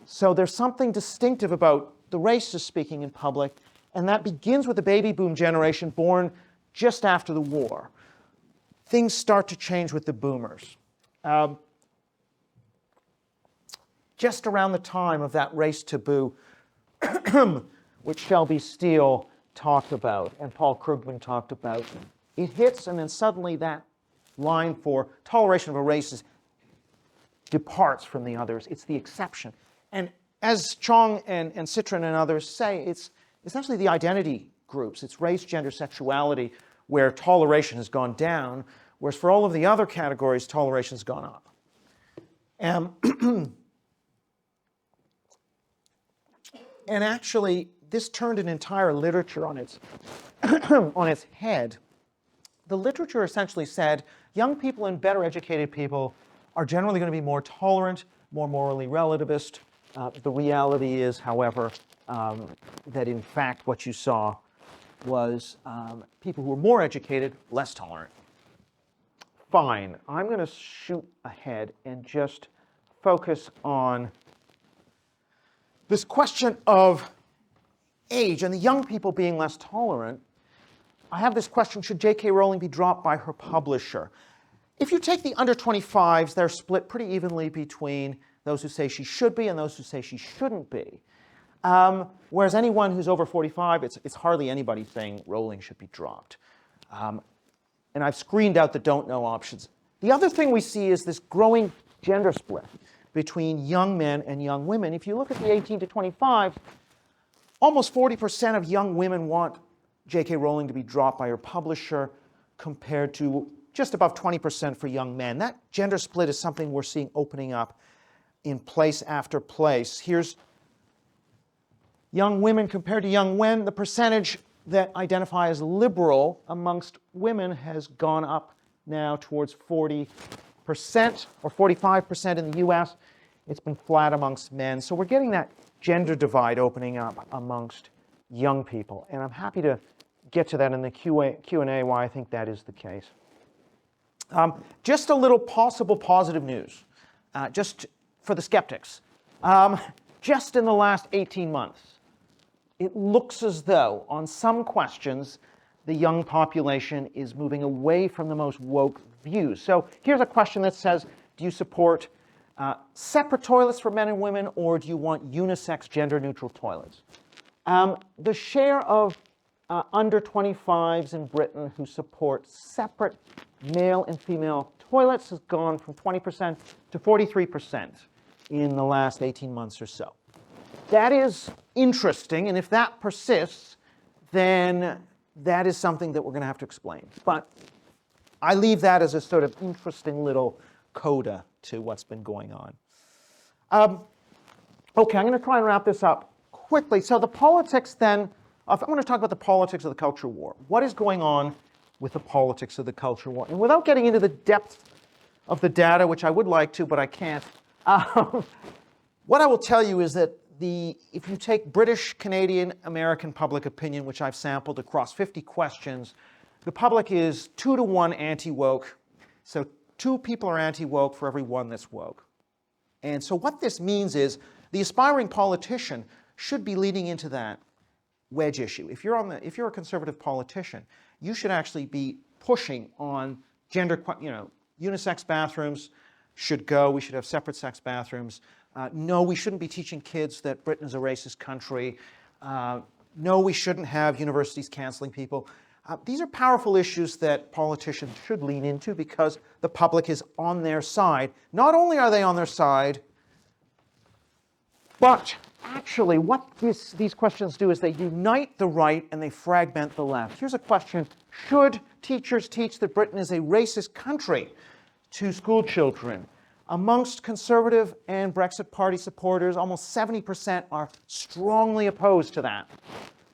So there's something distinctive about the racist speaking in public, and that begins with the baby boom generation born just after the war. Things start to change with the boomers. Just around the time of that race taboo, which Shelby Steele talked about and Paul Krugman talked about, it hits, and then suddenly that line for toleration of a race departs from the others. It's the exception. And as Chong and Citron and others say, it's essentially the identity groups. It's race, gender, sexuality, where toleration has gone down, whereas for all of the other categories, toleration has gone up. And actually, this turned an entire literature on its, on its head. The literature essentially said young people and better educated people are generally going to be more tolerant, more morally relativist. The reality is, however, that in fact what you saw was people who were more educated, less tolerant. Fine, I'm going to shoot ahead and just focus on this question of age and the young people being less tolerant. I have this question, should J.K. Rowling be dropped by her publisher? If you take the under 25s, they're split pretty evenly between those who say she should be and those who say she shouldn't be. Whereas anyone who's over 45, it's hardly anybody saying Rowling should be dropped. And I've screened out the don't know options. The other thing we see is this growing gender split between young men and young women. If you look at the 18 to 25, almost 40% of young women want J.K. Rowling to be dropped by her publisher, compared to just above 20% for young men. That gender split is something we're seeing opening up in place after place. Here's young women compared to young men. The percentage that identify as liberal amongst women has gone up now towards 40% or 45% in the US. It's been flat amongst men. So we're getting that gender divide opening up amongst young people. And I'm happy to get to that in the Q&A why I think that is the case. Just a little possible positive news, just for the skeptics. Just in the last 18 months, it looks as though, on some questions, the young population is moving away from the most woke views. So here's a question that says, do you support separate toilets for men and women, or do you want unisex, gender-neutral toilets? The share of under 25s in Britain who support separate male and female toilets has gone from 20% to 43% in the last 18 months or so. That is interesting, and if that persists, then that is something that we're going to have to explain. But I leave that as a sort of interesting little coda to what's been going on. Okay, I'm going to try and wrap this up quickly. So the politics then, I want to talk about the politics of the culture war. What is going on with the politics of the culture war? And without getting into the depth of the data, which I would like to, but I can't, what I will tell you is that if you take British, Canadian, American public opinion, which I've sampled across 50 questions, the public is 2 to 1 anti-woke. So 2 people are anti-woke for every 1 that's woke. And so what this means is the aspiring politician should be leading into that wedge issue. If you're a conservative politician, you should actually be pushing on gender, unisex bathrooms should go. We should have separate sex bathrooms. No, we shouldn't be teaching kids that Britain is a racist country. No, we shouldn't have universities canceling people. These are powerful issues that politicians should lean into because the public is on their side. Not only are they on their side, but actually what these questions do is they unite the right and they fragment the left. Here's a question: should teachers teach that Britain is a racist country to school children? Amongst Conservative and Brexit Party supporters, almost 70% are strongly opposed to that.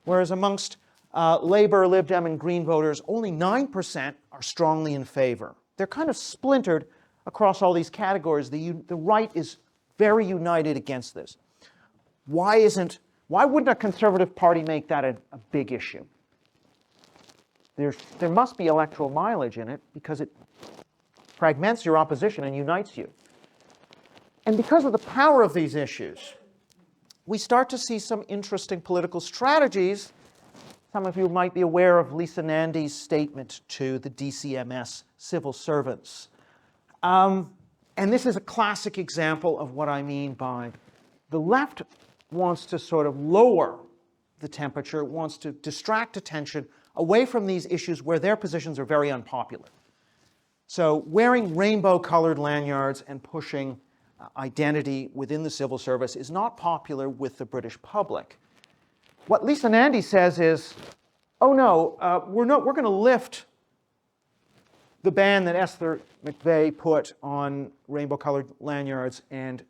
Whereas amongst Labour, Lib Dem, and Green voters, only 9% are strongly in favor. They're kind of splintered across all these categories. The right is very united against this. Why wouldn't a Conservative Party make that a big issue? There must be electoral mileage in it because it fragments your opposition and unites you. And because of the power of these issues, we start to see some interesting political strategies. Some of you might be aware of Lisa Nandy's statement to the DCMS civil servants. And this is a classic example of what I mean by the left wants to sort of lower the temperature, wants to distract attention away from these issues where their positions are very unpopular. So wearing rainbow-colored lanyards and pushing identity within the civil service is not popular with the British public. What Lisa Nandy says is, oh no, we're going to lift the ban that Esther McVey put on rainbow-colored lanyards and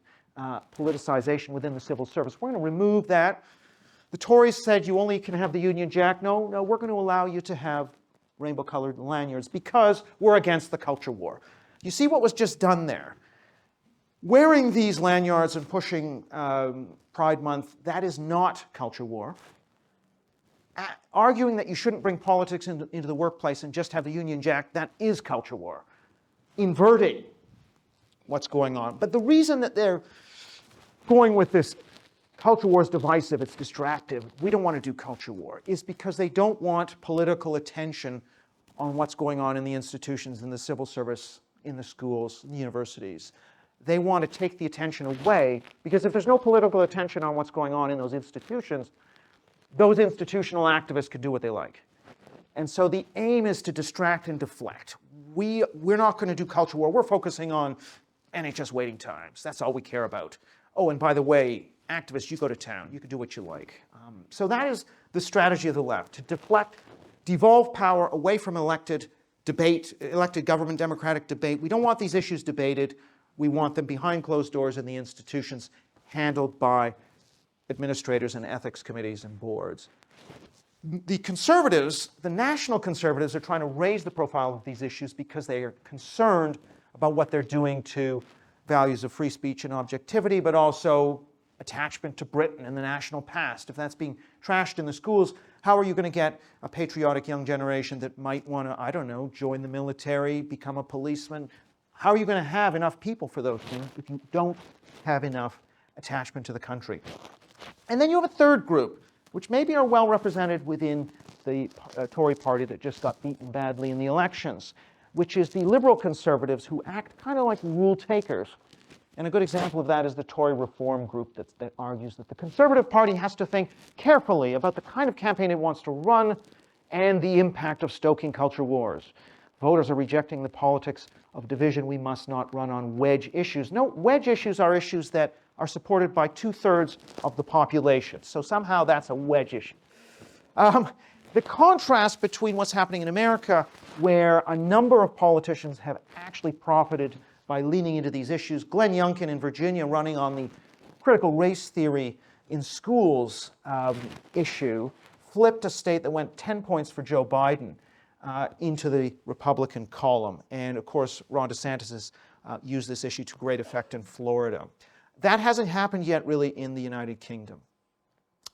politicization within the civil service. We're going to remove that. The Tories said you only can have the Union Jack. No, we're going to allow you to have rainbow-colored lanyards because we're against the culture war. You see what was just done there? Wearing these lanyards and pushing Pride Month, that is not culture war. Arguing that you shouldn't bring politics into the workplace and just have the Union Jack, that is culture war. Inverting what's going on. But the reason that they're going with this culture war is divisive, it's distractive, we don't want to do culture war, is because they don't want political attention on what's going on in the institutions, in the civil service, in the schools, in the universities. They want to take the attention away, because if there's no political attention on what's going on in those institutions, those institutional activists could do what they like. And so the aim is to distract and deflect. We're not going to do culture war. We're focusing on NHS waiting times. That's all we care about. Oh, and by the way, activists, you go to town. You can do what you like. So that is the strategy of the left, to deflect, devolve power away from elected government, democratic debate. We don't want these issues debated. We want them behind closed doors in the institutions, handled by administrators and ethics committees and boards. The conservatives, the national conservatives, are trying to raise the profile of these issues because they are concerned about what they're doing to values of free speech and objectivity, but also attachment to Britain and the national past. If that's being trashed in the schools, How are you going to get a patriotic young generation that might want to, I don't know, join the military, become a policeman? How are you going to have enough people for those things if you don't have enough attachment to the country? And then you have a third group, which maybe are well represented within the Tory party that just got beaten badly in the elections, which is the liberal conservatives who act kind of like rule takers. And a good example of that is the Tory reform group that argues that the Conservative Party has to think carefully about the kind of campaign it wants to run and the impact of stoking culture wars. Voters are rejecting the politics of division. We must not run on wedge issues. No, wedge issues are issues that are supported by 2/3 of the population. So somehow that's a wedge issue. The contrast between what's happening in America, where a number of politicians have actually profited by leaning into these issues. Glenn Youngkin in Virginia, running on the critical race theory in schools issue, flipped a state that went 10 points for Joe Biden into the Republican column. And of course, Ron DeSantis has used this issue to great effect in Florida. That hasn't happened yet really in the United Kingdom.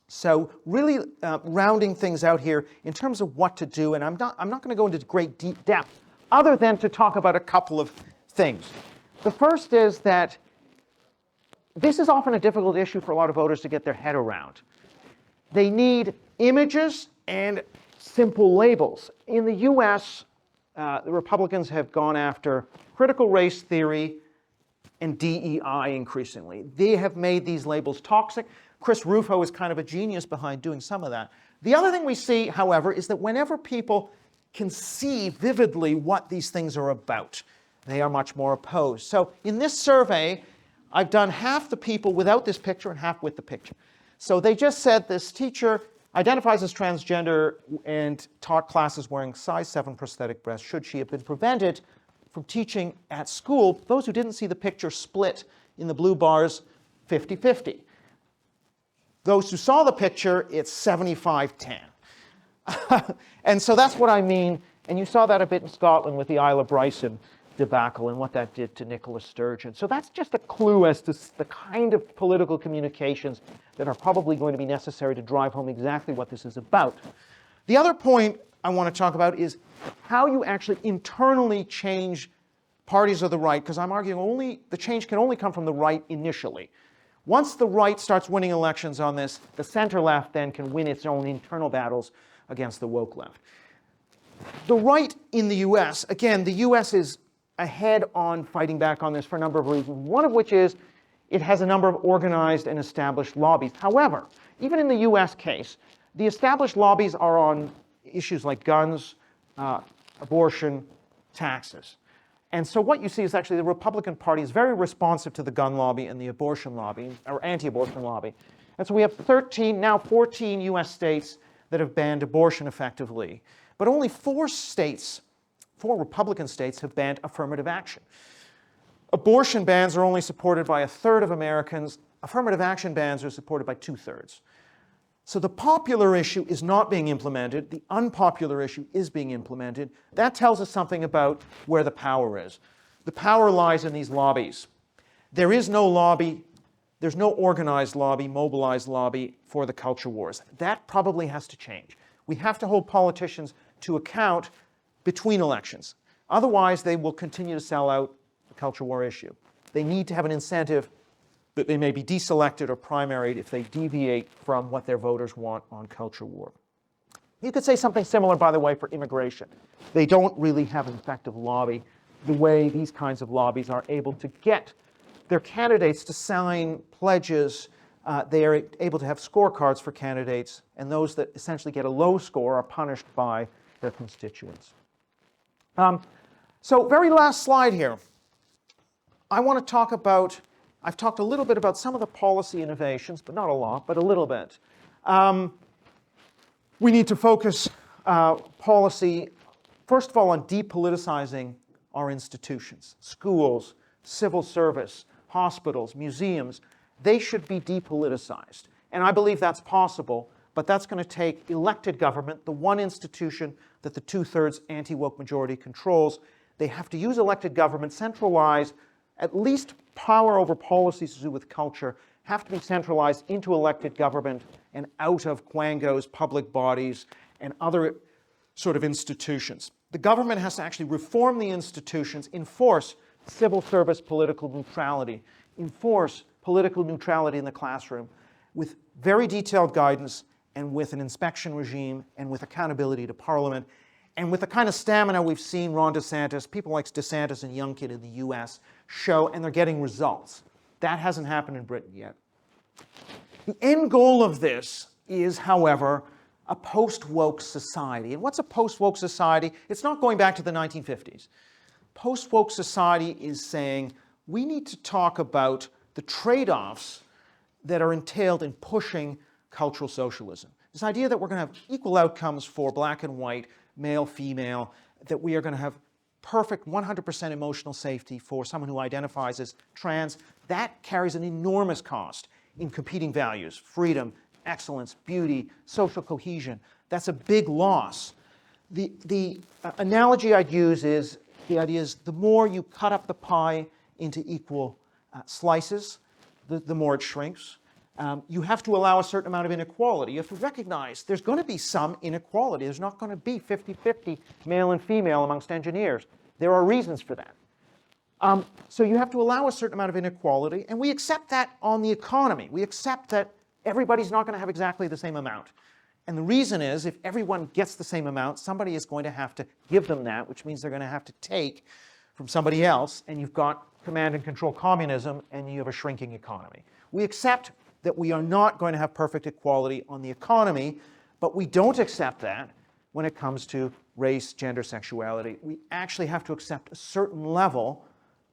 So really rounding things out here in terms of what to do, and I'm not going to go into great deep depth other than to talk about a couple of things. The first is that this is often a difficult issue for a lot of voters to get their head around. They need images and simple labels. In the US, the Republicans have gone after critical race theory and DEI increasingly. They have made these labels toxic. Chris Rufo is kind of a genius behind doing some of that. The other thing we see, however, is that whenever people can see vividly what these things are about, they are much more opposed. So in this survey, I've done half the people without this picture and half with the picture. So they just said this teacher identifies as transgender and taught classes wearing size 7 prosthetic breasts. Should she have been prevented from teaching at school? Those who didn't see the picture split in the blue bars 50-50. Those who saw the picture, it's 75-10. And so that's what I mean. And you saw that a bit in Scotland with the Isla Bryson debacle and what that did to Nicola Sturgeon. So that's just a clue as to the kind of political communications that are probably going to be necessary to drive home exactly what this is about. The other point I want to talk about is how you actually internally change parties of the right, because I'm arguing the change can only come from the right initially. Once the right starts winning elections on this, the center left then can win its own internal battles against the woke left. The right in the US, again, the US is ahead on fighting back on this for a number of reasons, one of which is it has a number of organized and established lobbies. However, even in the US case, the established lobbies are on issues like guns, abortion, taxes. And so what you see is actually the Republican Party is very responsive to the gun lobby and the abortion lobby, or anti-abortion lobby. And so we have 13, now 14 US states that have banned abortion effectively. But only 4 Republican states have banned affirmative action. Abortion bans are only supported by 1/3 of Americans. Affirmative action bans are supported by 2/3. So the popular issue is not being implemented. The unpopular issue is being implemented. That tells us something about where the power is. The power lies in these lobbies. There is no lobby, there's no organized lobby, mobilized lobby for the culture wars. That probably has to change. We have to hold politicians to account between elections. Otherwise, they will continue to sell out the culture war issue. They need to have an incentive that they may be deselected or primaried if they deviate from what their voters want on culture war. You could say something similar, by the way, for immigration. They don't really have an effective lobby the way these kinds of lobbies are able to get their candidates to sign pledges. They are able to have scorecards for candidates, and those that essentially get a low score are punished by their constituents. So very last slide here. I want to talk about, I've talked a little bit about some of the policy innovations, but not a lot, but a little bit. We need to focus policy, first of all, on depoliticizing our institutions, schools, civil service, hospitals, museums. They should be depoliticized. And I believe that's possible, but that's going to take elected government, the one institution that the 2/3 anti-woke majority controls. They have to use elected government, centralize at least power over policies to do with culture, have to be centralized into elected government and out of quangos, public bodies, and other sort of institutions. The government has to actually reform the institutions, enforce civil service political neutrality, enforce political neutrality in the classroom with very detailed guidance and with an inspection regime and with accountability to Parliament and with the kind of stamina we've seen Ron DeSantis, people like DeSantis and Youngkin in the US show, and they're getting results. That hasn't happened in Britain yet. The end goal of this is, however, a post-woke society. And what's a post-woke society? It's not going back to the 1950s. Post-woke society is saying we need to talk about the trade-offs that are entailed in pushing cultural socialism. This idea that we're going to have equal outcomes for black and white, male, female, that we are going to have perfect 100% emotional safety for someone who identifies as trans, that carries an enormous cost in competing values, freedom, excellence, beauty, social cohesion. That's a big loss. The analogy I'd use is, the idea is the more you cut up the pie into equal slices, the more it shrinks. You have to allow a certain amount of inequality. You have to recognize there's going to be some inequality. There's not going to be 50-50 male and female amongst engineers. There are reasons for that. So you have to allow a certain amount of inequality, and we accept that on the economy. We accept that everybody's not going to have exactly the same amount. And the reason is, if everyone gets the same amount, somebody is going to have to give them that, which means they're going to have to take from somebody else, and you've got command and control communism, and you have a shrinking economy. We accept that we are not going to have perfect equality on the economy, but we don't accept that when it comes to race, gender, sexuality. We actually have to accept a certain level,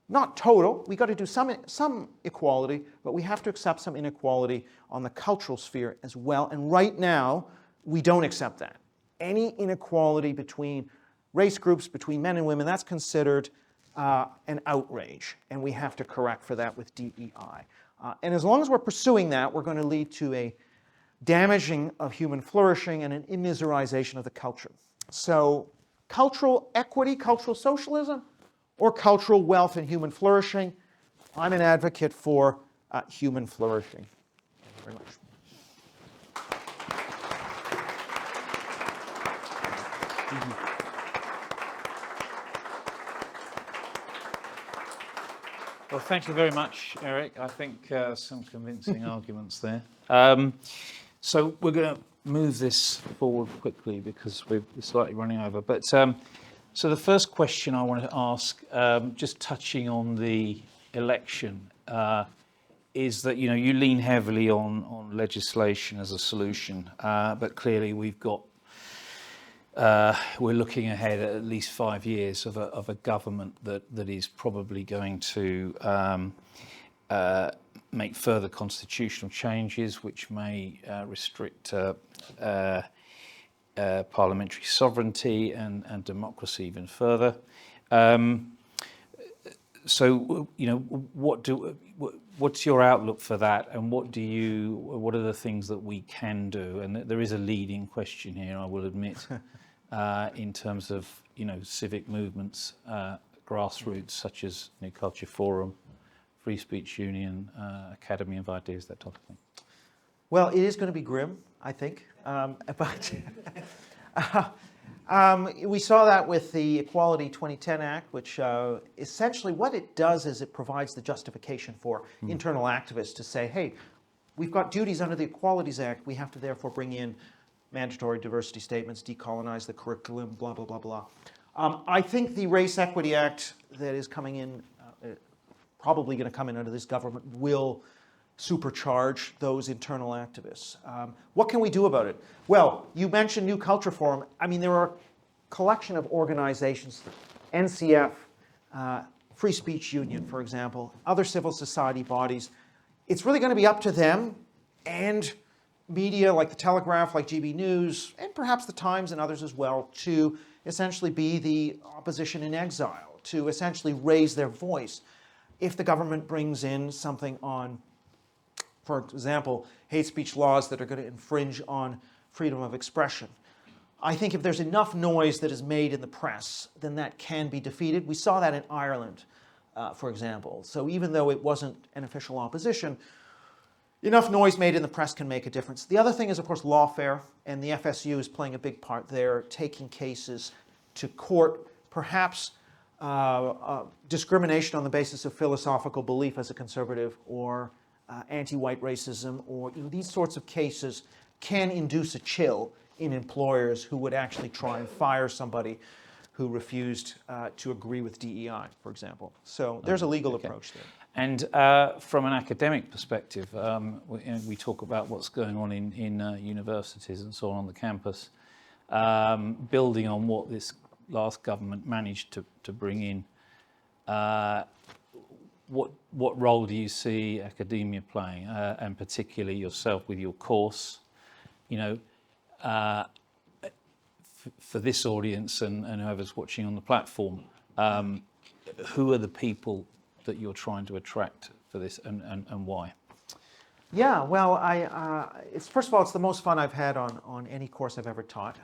not total, we got to do some equality, but we have to accept some inequality on the cultural sphere as well. And right now, we don't accept that. Any inequality between race groups, between men and women, that's considered an outrage, and we have to correct for that with DEI. And as long as we're pursuing that, we're going to lead to a damaging of human flourishing and an immiserization of the culture. So cultural equity, cultural socialism, or cultural wealth and human flourishing, I'm an advocate for human flourishing. Thank you very much. Well, thank you very much, Eric. I think some convincing arguments there. So we're going to move this forward quickly because we're slightly running over. But so the first question I wanted to ask, just touching on the election, is that you lean heavily on legislation as a solution, but clearly we've got. We're looking ahead at least 5 years of a government that is probably going to make further constitutional changes which may restrict parliamentary sovereignty and democracy even further. So what's your outlook for that, and what are the things that we can do? And there is a leading question here, I will admit. In terms of civic movements, grassroots such as New Culture Forum, Free Speech Union, Academy of Ideas, that type of thing. Well, it is going to be grim, I think, but we saw that with the Equality 2010 Act, which essentially what it does is it provides the justification for internal activists to say, hey, we've got duties under the Equalities Act, we have to therefore bring in mandatory diversity statements, decolonize the curriculum, blah, blah, blah, blah. I think the Race Equity Act that is coming in, probably going to come in under this government, will supercharge those internal activists. What can we do about it? Well, you mentioned New Culture Forum. I mean, there are a collection of organizations, NCF, Free Speech Union, for example, other civil society bodies. It's really going to be up to them and media like the Telegraph, like GB News, and perhaps the Times and others as well, to essentially be the opposition in exile, to essentially raise their voice. If the government brings in something on, for example, hate speech laws that are going to infringe on freedom of expression, I think if there's enough noise that is made in the press, then that can be defeated. We saw that in Ireland, for example. So even though it wasn't an official opposition, enough noise made in the press can make a difference. The other thing is, of course, lawfare, and the FSU is playing a big part there, taking cases to court, perhaps discrimination on the basis of philosophical belief as a conservative, or anti-white racism, or these sorts of cases can induce a chill in employers who would actually try and fire somebody who refused to agree with DEI, for example. So there's a legal approach there. And from an academic perspective, we talk about what's going on in universities and so on the campus, building on what this last government managed to bring in. What role do you see academia playing, and particularly yourself with your course? For this audience and whoever's watching on the platform, who are the people that you're trying to attract for this, and why? Yeah, well, it's first of all, it's the most fun I've had on any course I've ever taught.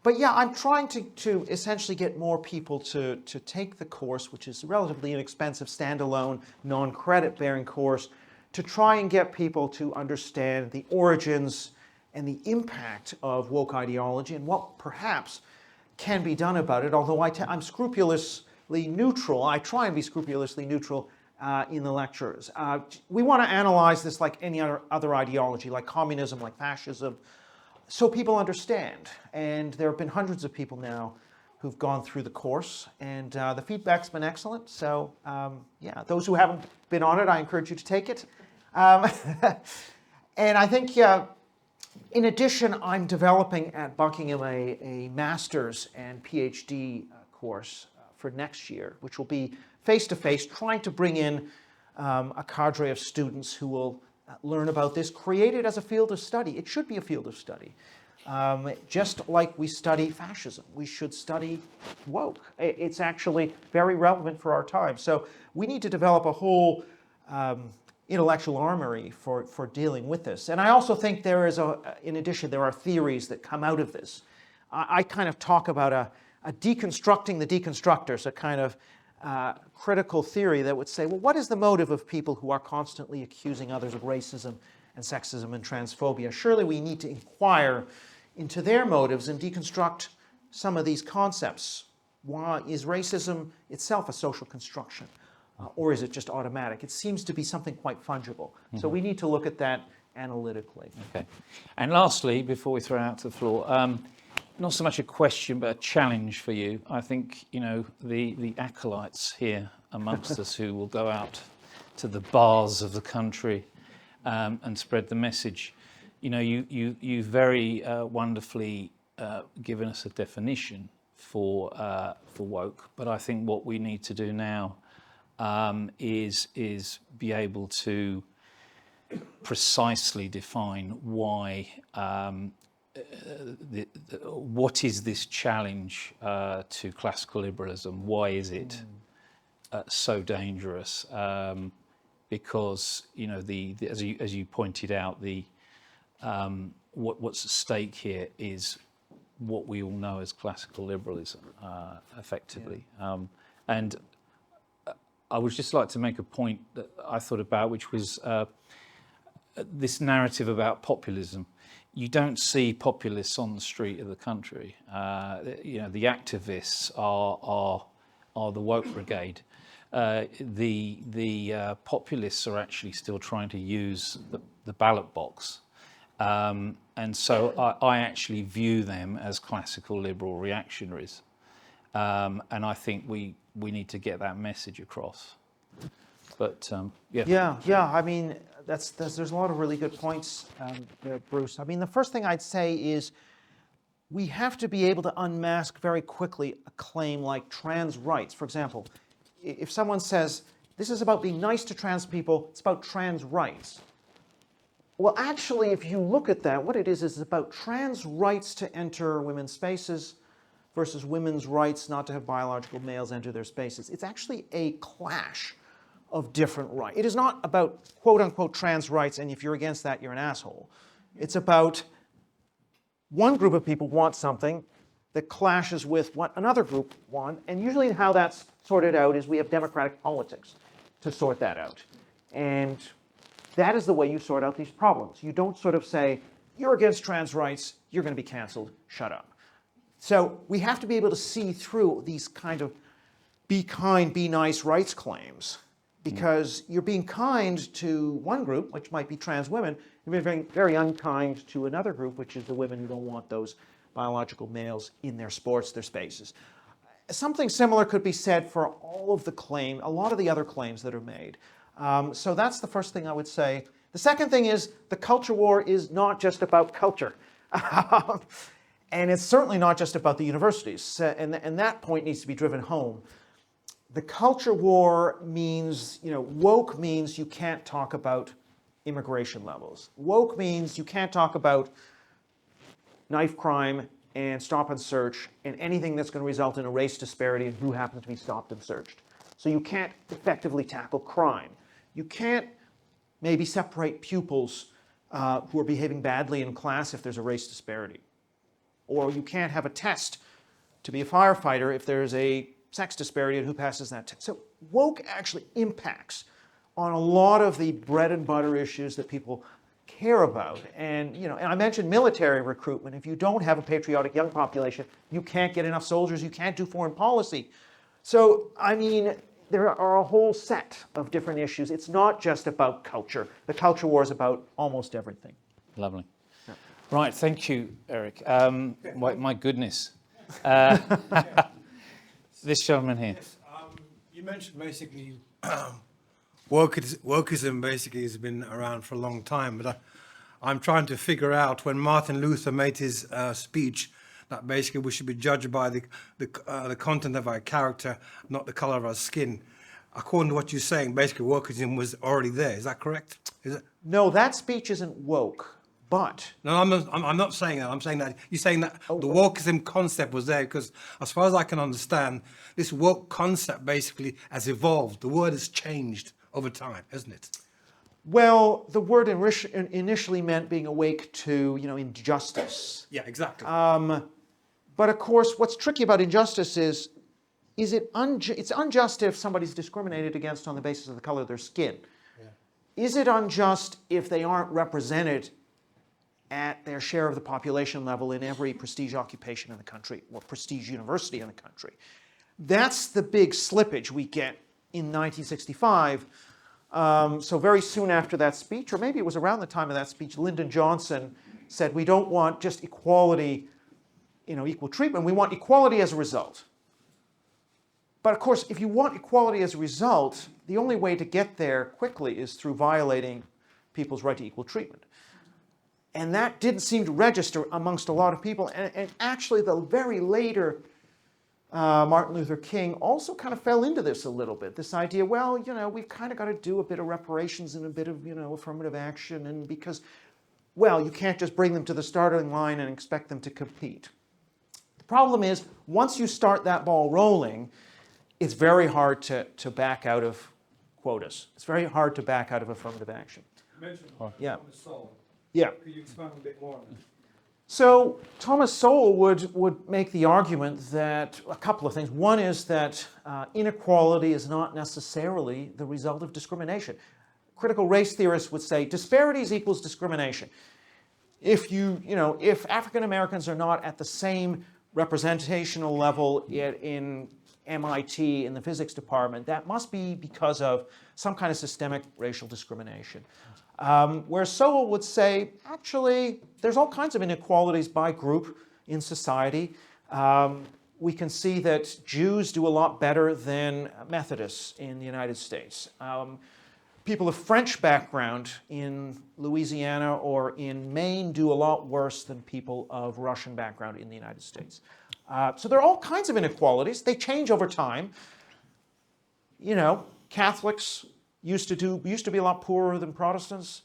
But yeah, I'm trying to essentially get more people to take the course, which is a relatively inexpensive, standalone, non-credit bearing course, to try and get people to understand the origins and the impact of woke ideology and what perhaps can be done about it, although I'm scrupulously neutral. I try and be scrupulously neutral in the lectures. We want to analyze this like any other ideology, like communism, like fascism, so people understand. And there have been hundreds of people now who've gone through the course, and the feedback's been excellent. So yeah, those who haven't been on it, I encourage you to take it. And I think, in addition, I'm developing at Buckingham a master's and PhD course for next year, which will be face-to-face, trying to bring in a cadre of students who will learn about this, create it as a field of study. It should be a field of study. Just like we study fascism, we should study woke. It's actually very relevant for our time. So we need to develop a whole intellectual armory for dealing with this. And I also think there is in addition, there are theories that come out of this. I kind of talk about a deconstructing the deconstructors, a kind of critical theory that would say, well, what is the motive of people who are constantly accusing others of racism and sexism and transphobia? Surely we need to inquire into their motives and deconstruct some of these concepts. Why is racism itself a social construction? Or is it just automatic? It seems to be something quite fungible. Mm-hmm. So we need to look at that analytically. Okay. And lastly, before we throw it out to the floor, not so much a question, but a challenge for you. I think, the acolytes here amongst us who will go out to the bars of the country and spread the message. You very wonderfully given us a definition for woke, but I think what we need to do now is be able to precisely define why. What is this challenge to classical liberalism? Why is it so dangerous? Because as you pointed out, what's at stake here is what we all know as classical liberalism, effectively. Yeah. And I would just like to make a point that I thought about, which was this narrative about populism. You don't see populists on the street of the country. The activists are the woke brigade. The populists are actually still trying to use the ballot box, and so I actually view them as classical liberal reactionaries, and I think we need to get that message across. But yeah. I mean, there's a lot of really good points there, Bruce. I mean, the first thing I'd say is we have to be able to unmask very quickly a claim like trans rights. For example, if someone says, this is about being nice to trans people, it's about trans rights. Well, actually, if you look at that, what it is about trans rights to enter women's spaces versus women's rights not to have biological males enter their spaces. It's actually a clash of different rights. It is not about quote-unquote trans rights, and if you're against that, you're an asshole. It's about one group of people want something that clashes with what another group want, and usually how that's sorted out is we have democratic politics to sort that out. And That is the way you sort out these problems. You don't sort of say, you're against trans rights, you're going to be canceled, shut up. So we have to be able to see through these kind of be kind, be nice rights claims, because you're being kind to one group, which might be trans women, and you're being very unkind to another group, which is the women who don't want those biological males in their sports, their spaces. Something similar could be said for all of the claim, a lot of the other claims that are made. So that's the first thing I would say. The second thing is the culture war is not just about culture. And it's certainly not just about the universities. And that point needs to be driven home. The culture war means, woke means you can't talk about immigration levels. Woke means you can't talk about knife crime and stop and search and anything that's going to result in a race disparity in who happens to be stopped and searched. So you can't effectively tackle crime. You can't maybe separate pupils who are behaving badly in class if there's a race disparity. Or you can't have a test to be a firefighter if there's a sex disparity in who passes that test. So woke actually impacts on a lot of the bread and butter issues that people care about. And, and I mentioned military recruitment. If you don't have a patriotic young population, you can't get enough soldiers, you can't do foreign policy. So, there are a whole set of different issues. It's not just about culture. The culture war is about almost everything. Lovely. Yeah. Right, thank you, Eric. My goodness. This gentleman here. Yes, you mentioned basically wokeism basically has been around for a long time, but I'm trying to figure out when Martin Luther made his speech that basically we should be judged by the content of our character, not the color of our skin. According to what you're saying, basically wokeism was already there. Is that correct? Is it? No, that speech isn't woke, but... No, I'm not saying that. I'm saying that you're saying that the wokeism concept was there because, as far as I can understand, this woke concept basically has evolved. The word has changed over time, hasn't it? Well, the word initially meant being awake to, injustice. Yeah, exactly. But of course, what's tricky about injustice is it's unjust if somebody's discriminated against on the basis of the color of their skin. Yeah. Is it unjust if they aren't represented at their share of the population level in every prestige occupation in the country or prestige university in the country? That's the big slippage we get in 1965. So very soon after that speech, or maybe it was around the time of that speech, Lyndon Johnson said, we don't want just equality, equal treatment, we want equality as a result. But of course, if you want equality as a result, the only way to get there quickly is through violating people's right to equal treatment. And that didn't seem to register amongst a lot of people. And actually, the very later Martin Luther King also kind of fell into this a little bit. This idea, we've kind of got to do a bit of reparations and a bit of, affirmative action. And because, you can't just bring them to the starting line and expect them to compete. The problem is, once you start that ball rolling, it's very hard to back out of quotas. It's very hard to back out of affirmative action. You mentioned Yeah. Thomas Sowell. Yeah. Could you expand a bit more on that? So Thomas Sowell would make the argument that a couple of things. One is that inequality is not necessarily the result of discrimination. Critical race theorists would say disparities equals discrimination. If if African Americans are not at the same representational level in MIT in the physics department, that must be because of some kind of systemic racial discrimination. Where Sowell would say, actually, there's all kinds of inequalities by group in society. We can see that Jews do a lot better than Methodists in the United States. People of French background in Louisiana or in Maine do a lot worse than people of Russian background in the United States. So there are all kinds of inequalities. They change over time. Catholics used to be a lot poorer than Protestants.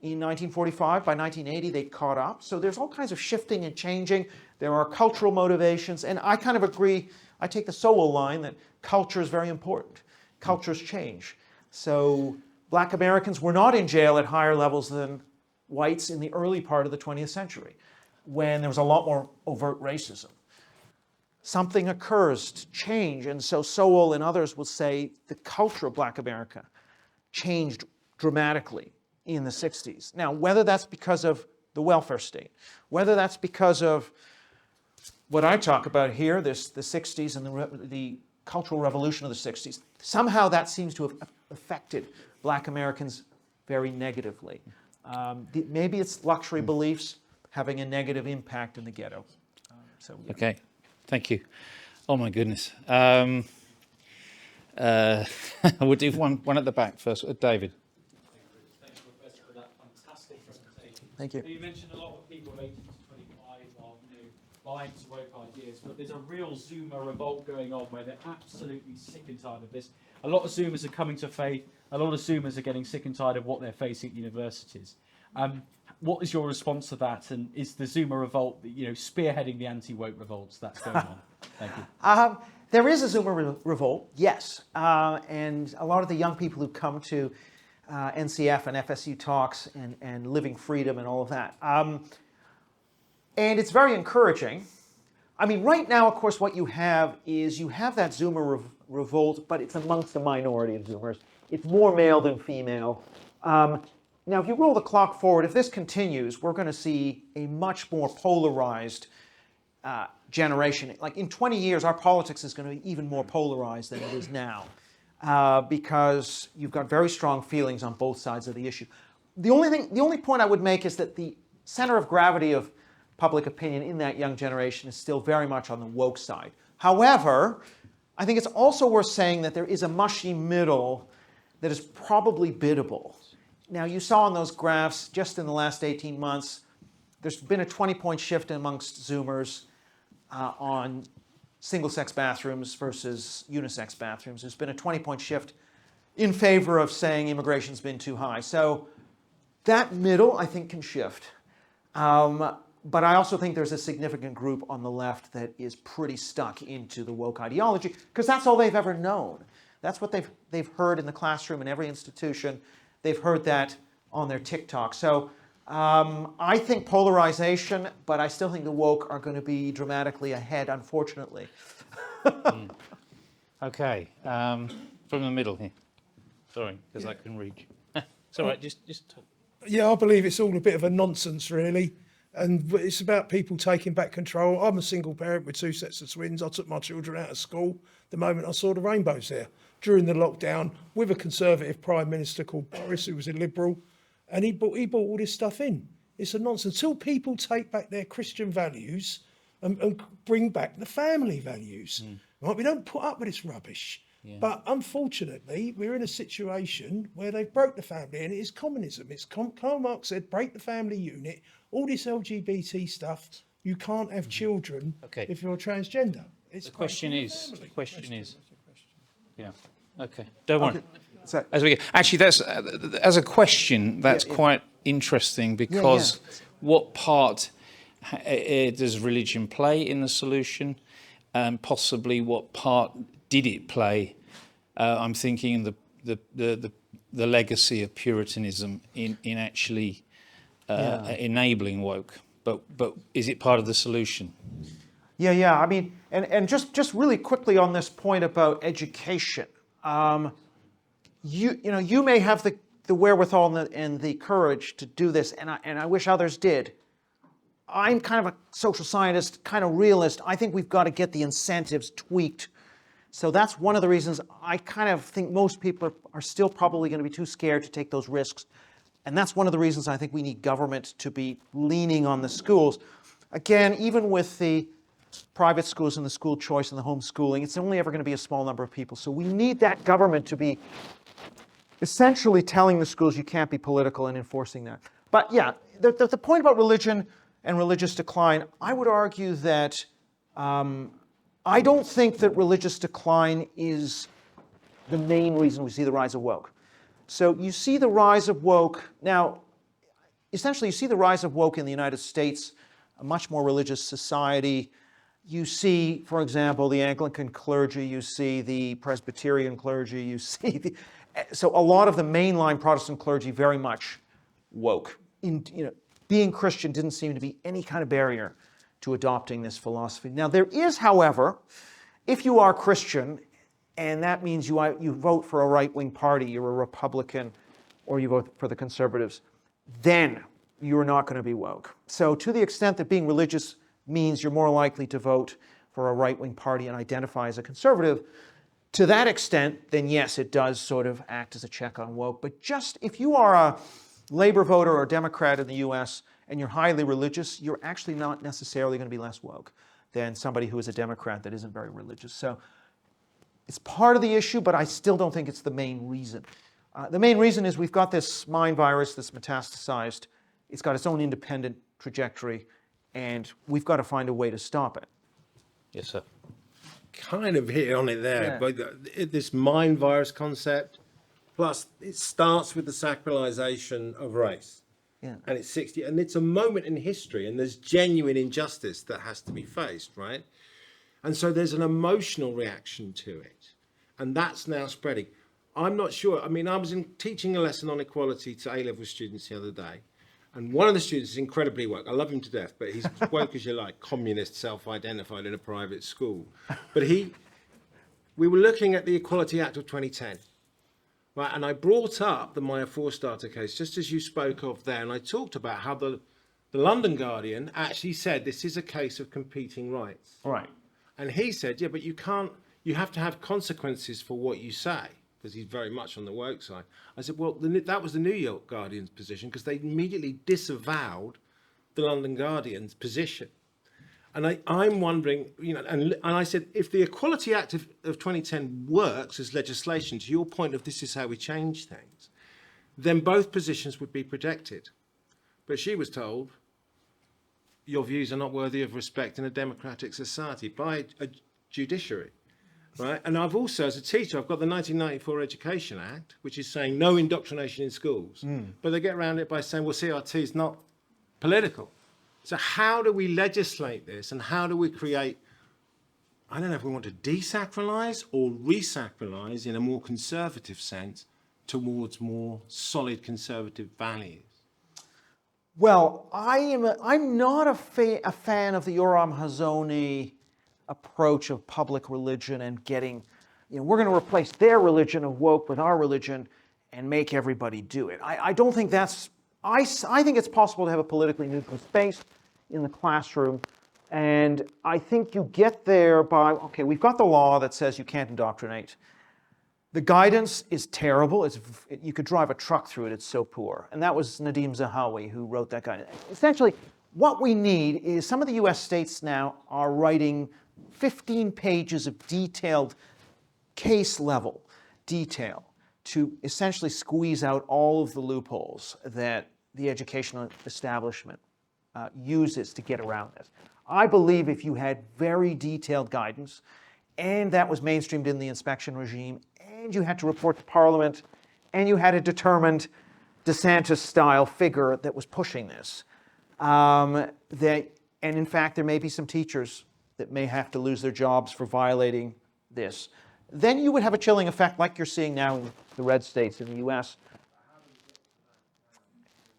In 1945, by 1980, they caught up. So there's all kinds of shifting and changing. There are cultural motivations. And I kind of agree, I take the Sowell line that culture is very important. Cultures change. So Black Americans were not in jail at higher levels than whites in the early part of the 20th century, when there was a lot more overt racism. Something occurs to change, and so Sowell and others will say the culture of Black America changed dramatically in the 60s. Now, whether that's because of the welfare state, whether that's because of what I talk about here, the 60s and the cultural revolution of the 60s, somehow that seems to have affected Black Americans very negatively. Maybe it's luxury beliefs having a negative impact in the ghetto. Yeah. Okay, thank you. Oh my goodness. We'll do one at the back first. David. Thank you, Professor, for that fantastic presentation. Thank you. You mentioned a lot of people 18 to 25 are buying to woke ideas, but there's a real Zoomer revolt going on where they're absolutely sick and tired of this. A lot of Zoomers are coming to faith. A lot of Zoomers are getting sick and tired of what they're facing at universities. What is your response to that? And is the Zoomer revolt, spearheading the anti-woke revolts that's going on? Thank you. There is a Zoomer revolt, yes. And a lot of the young people who come to NCF and FSU talks and Living Freedom and all of that. And it's very encouraging. I mean, right now, of course, what you have is that Zoomer revolt, but it's amongst the minority of Zoomers. It's more male than female. Now, if you roll the clock forward, if this continues, we're going to see a much more polarized generation. Like in 20 years, our politics is going to be even more polarized than it is now, because you've got very strong feelings on both sides of the issue. The only point I would make is that the center of gravity of public opinion in that young generation is still very much on the woke side. However, I think it's also worth saying that there is a mushy middle that is probably biddable. Now, you saw in those graphs just in the last 18 months, there's been a 20-point shift amongst Zoomers on single-sex bathrooms versus unisex bathrooms. There's been a 20-point shift in favor of saying immigration's been too high. So that middle, I think, can shift. But I also think there's a significant group on the left that is pretty stuck into the woke ideology, because that's all they've ever known. That's what they've heard in the classroom in every institution. They've heard that on their TikTok. So I think polarization, but I still think the woke are going to be dramatically ahead, unfortunately. Okay, from the middle here. Sorry, because I can reach. It's all right, just talk. Yeah, I believe it's all a bit of a nonsense, really. And it's about people taking back control. I'm a single parent with 2 sets of twins. I took my children out of school the moment I saw the rainbows there during the lockdown with a Conservative Prime Minister called Boris, who was a Liberal. And he brought all this stuff in. It's a nonsense. Until people take back their Christian values and bring back the family values. Right? We don't put up with this rubbish. Yeah. But unfortunately, we're in a situation where they've broke the family, and it is communism. It's Karl Marx said, break the family unit. All this LGBT stuff, you can't have children if you're transgender. The question is, yeah, okay, don't worry. As we actually, that's as a question, that's quite interesting, because what part does religion play in the solution, and possibly what part did it play? I'm thinking the legacy of Puritanism in actually enabling woke, but is it part of the solution? Yeah. I mean, and just really quickly on this point about education. You may have the wherewithal and the courage to do this, and I wish others did. I'm kind of a social scientist, kind of realist. I think we've got to get the incentives tweaked. So that's one of the reasons I kind of think most people are still probably going to be too scared to take those risks. And that's one of the reasons I think we need government to be leaning on the schools. Again, even with the private schools and the school choice and the homeschooling, it's only ever going to be a small number of people. So we need that government to be essentially telling the schools you can't be political and enforcing that. But yeah, the point about religion and religious decline, I would argue that I don't think that religious decline is the main reason we see the rise of woke. So you see the rise of woke. Now, essentially, you see the rise of woke in the United States, a much more religious society. You see, for example, the Anglican clergy, you see the Presbyterian clergy, you see so a lot of the mainline Protestant clergy very much woke. Being Christian didn't seem to be any kind of barrier to adopting this philosophy. Now, there is, however, if you are Christian, and that means you vote for a right-wing party, you're a Republican or you vote for the conservatives, then you're not going to be woke. So to the extent that being religious means you're more likely to vote for a right-wing party and identify as a conservative, to that extent, then yes, it does sort of act as a check on woke. But just if you are a Labor voter or a Democrat in the US and you're highly religious, you're actually not necessarily going to be less woke than somebody who is a Democrat that isn't very religious. So it's part of the issue, but I still don't think it's the main reason. The main reason is we've got this mind virus that's metastasized. It's got its own independent trajectory, and we've got to find a way to stop it. Yes, sir. Kind of hit on it there, Yeah. but this mind virus concept, plus it starts with the sacralization of race. Yeah. And it's 60, and it's a moment in history, and there's genuine injustice that has to be faced, right? And so there's an emotional reaction to it, and that's now spreading. I'm not sure. I mean, I was teaching a lesson on equality to A-level students the other day, and one of the students is incredibly woke. I love him to death, but he's woke as you like, communist, self-identified in a private school. But we were looking at the Equality Act of 2010, right? And I brought up the Maya Forstater case, just as you spoke of there, and I talked about how the London Guardian actually said this is a case of competing rights. Right. And he said, yeah, but you have to have consequences for what you say, because he's very much on the woke side. I said, well, that was the New York Guardian's position, because they immediately disavowed the London Guardian's position. And I'm wondering, and I said, if the Equality Act of 2010 works as legislation, to your point of this is how we change things, then both positions would be protected. But she was told, your views are not worthy of respect in a democratic society by a judiciary, right? And I've also, as a teacher, I've got the 1994 Education Act, which is saying no indoctrination in schools. But they get around it by saying, well, CRT is not political. So how do we legislate this, and how do we create, I don't know if we want to desacralize or resacralize in a more conservative sense towards more solid conservative values? Well, I'm not a fan of the Yoram Hazony approach of public religion and getting, we're going to replace their religion of woke with our religion and make everybody do it. I don't think that's, I think it's possible to have a politically neutral space in the classroom, and I think you get there by, okay, we've got the law that says you can't indoctrinate. The guidance is terrible. You could drive a truck through it. It's so poor. And that was Nadim Zahawi who wrote that guidance. Essentially, what we need is some of the US states now are writing 15 pages of detailed case level detail to essentially squeeze out all of the loopholes that the educational establishment uses to get around this. I believe if you had very detailed guidance, and that was mainstreamed in the inspection regime, and you had to report to Parliament, and you had a determined DeSantis-style figure that was pushing this, and in fact, there may be some teachers that may have to lose their jobs for violating this, then you would have a chilling effect like you're seeing now in the red states in the US.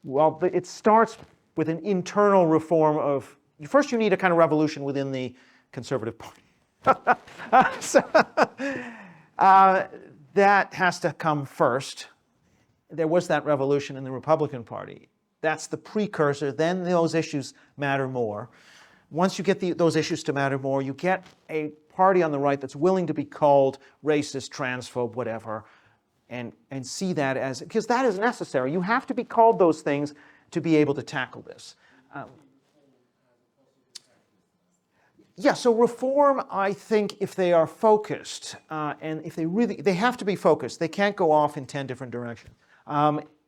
Well, it starts with an internal reform of, first you need a kind of revolution within the Conservative Party. That has to come first. There was that revolution in the Republican Party. That's the precursor. Then those issues matter more. Once you get those issues to matter more, you get a party on the right that's willing to be called racist, transphobe, whatever, and see that as, because that is necessary. You have to be called those things to be able to tackle this. Yeah, so reform, I think, if they are focused, and if they have to be focused. They can't go off in 10 different directions.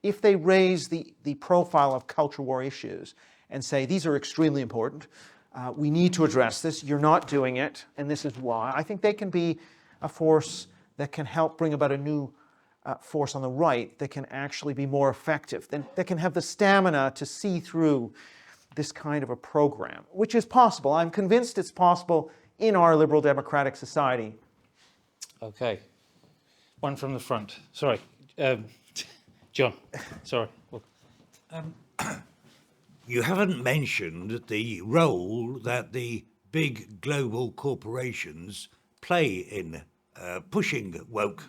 If they raise the profile of culture war issues and say, these are extremely important, we need to address this, you're not doing it, and this is why, I think they can be a force that can help bring about a new force on the right that can actually be more effective, that can have the stamina to see through this kind of a program, which is possible. I'm convinced it's possible in our liberal democratic society. Okay. One from the front. Sorry. John, sorry. You haven't mentioned the role that the big global corporations play in pushing woke.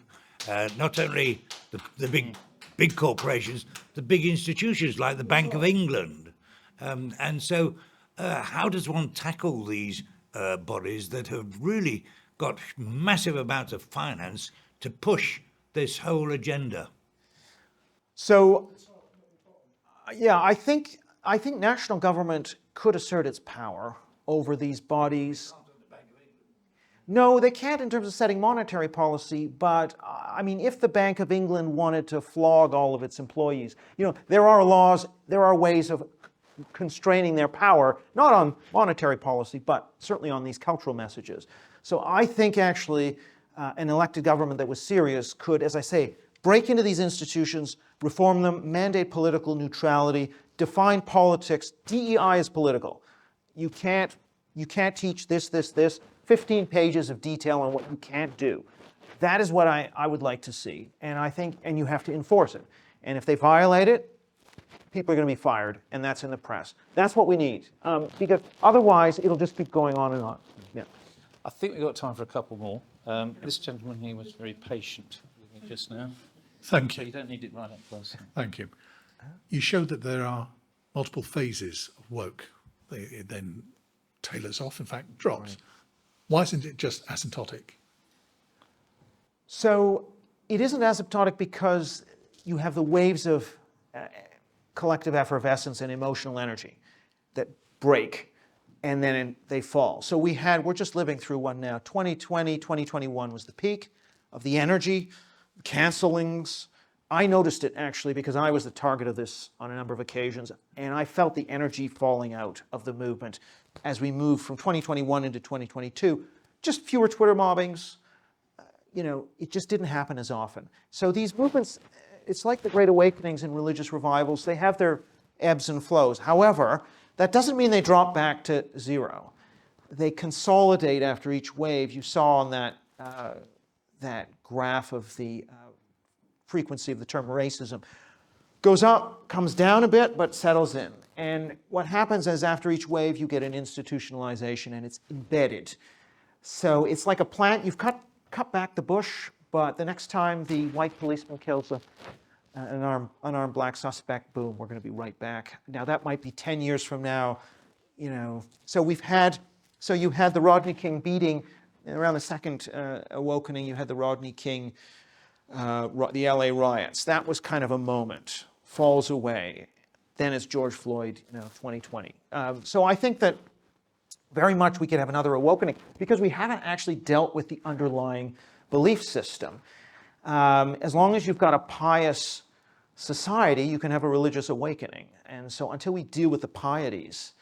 Not only the big big corporations, the big institutions like the Bank of England. And so how does one tackle these bodies that have really got massive amounts of finance to push this whole agenda? So, yeah, I think national government could assert its power over these bodies. No, they can't in terms of setting monetary policy, but I mean, if the Bank of England wanted to flog all of its employees, there are laws, there are ways of constraining their power, not on monetary policy, but certainly on these cultural messages. So I think actually an elected government that was serious could, as I say, break into these institutions, reform them, mandate political neutrality, define politics. DEI is political. You can't teach this, 15 pages of detail on what you can't do. That is what I would like to see. And you have to enforce it. And if they violate it, people are going to be fired, and that's in the press. That's what we need, because otherwise it'll just keep going on and on. Yeah. I think we've got time for a couple more. This gentleman here was very patient with me just now. Thank So you. you don't need it right up close. Thank you. You showed that there are multiple phases of woke. It then tailors off, in fact, drops. Why isn't it just asymptotic? So it isn't asymptotic because you have the waves of collective effervescence and emotional energy that break and then they fall. So we're just living through one now. 2020, 2021 was the peak of the energy, cancellings. I noticed it actually because I was the target of this on a number of occasions, and I felt the energy falling out of the movement as we moved from 2021 into 2022. Just fewer Twitter mobbings. It just didn't happen as often. So these movements, it's like the Great Awakenings and religious revivals. They have their ebbs and flows. However, that doesn't mean they drop back to zero. They consolidate after each wave. You saw on that graph of the frequency of the term racism. Goes up, comes down a bit, but settles in. And what happens is after each wave, you get an institutionalization and it's embedded. So it's like a plant. You've cut back the bush, but the next time the white policeman kills an unarmed black suspect, boom, we're going to be right back. Now that might be 10 years from now, So you had the Rodney King beating around the second awakening. You had the Rodney King, the LA riots. That was kind of a moment. Falls away. Then it's George Floyd, 2020. So I think that very much we could have another awakening because we haven't actually dealt with the underlying belief system. As long as you've got a pious society, you can have a religious awakening. And so until we deal with the pieties,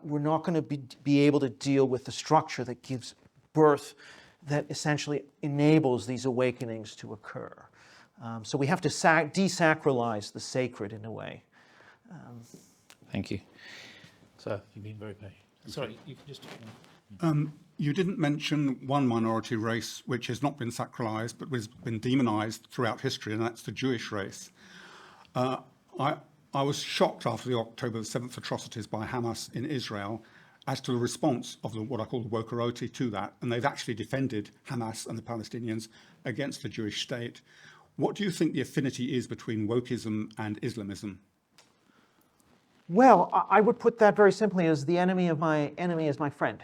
we're not going to be able to deal with the structure that gives birth, that essentially enables these awakenings to occur. So we have to desacralize the sacred in a way. Thank you. So you've been very patient. Sorry, you can just... You didn't mention one minority race which has not been sacralized but has been demonized throughout history, and that's the Jewish race. I was shocked after the October 7th atrocities by Hamas in Israel as to the response of what I call the wokeroti to that, and they've actually defended Hamas and the Palestinians against the Jewish state. What do you think the affinity is between wokeism and Islamism? Well, I would put that very simply as the enemy of my enemy is my friend.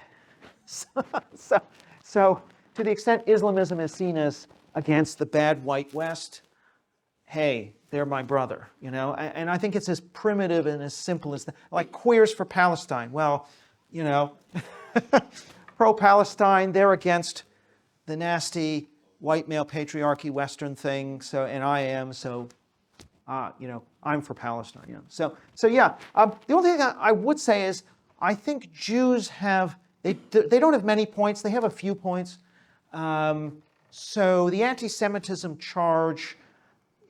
So to the extent Islamism is seen as against the bad white West, hey, they're my brother, and I think it's as primitive and as simple as that. Like Queers for Palestine. Well, pro-Palestine, they're against the nasty white male patriarchy Western thing. So, and I am, so, I'm for Palestine. So yeah. The only thing I would say is I think Jews they don't have many points. They have a few points. So the anti-Semitism charge,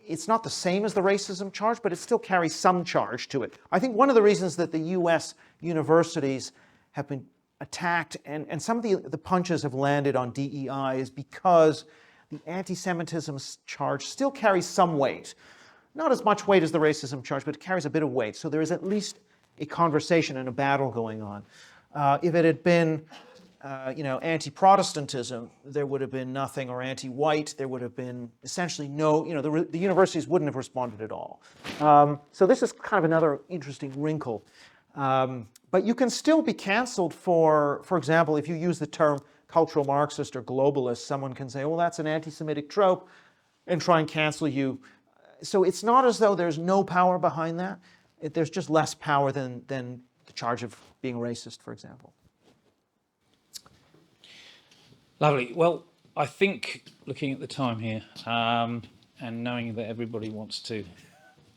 it's not the same as the racism charge, but it still carries some charge to it. I think one of the reasons that the U.S. universities have been attacked and some of the punches have landed on DEI is because the anti-Semitism charge still carries some weight. Not as much weight as the racism charge, but it carries a bit of weight. So there is at least a conversation and a battle going on. If it had been anti-Protestantism, there would have been nothing, or anti-white, there would have been essentially no, the universities wouldn't have responded at all. So this is kind of another interesting wrinkle. But you can still be canceled for example, if you use the term cultural Marxist or globalist, someone can say, well, that's an anti-Semitic trope, and try and cancel you. So it's not as though there's no power behind that. There's just less power than the charge of being racist, for example. Lovely. Well, I think looking at the time here and knowing that everybody wants to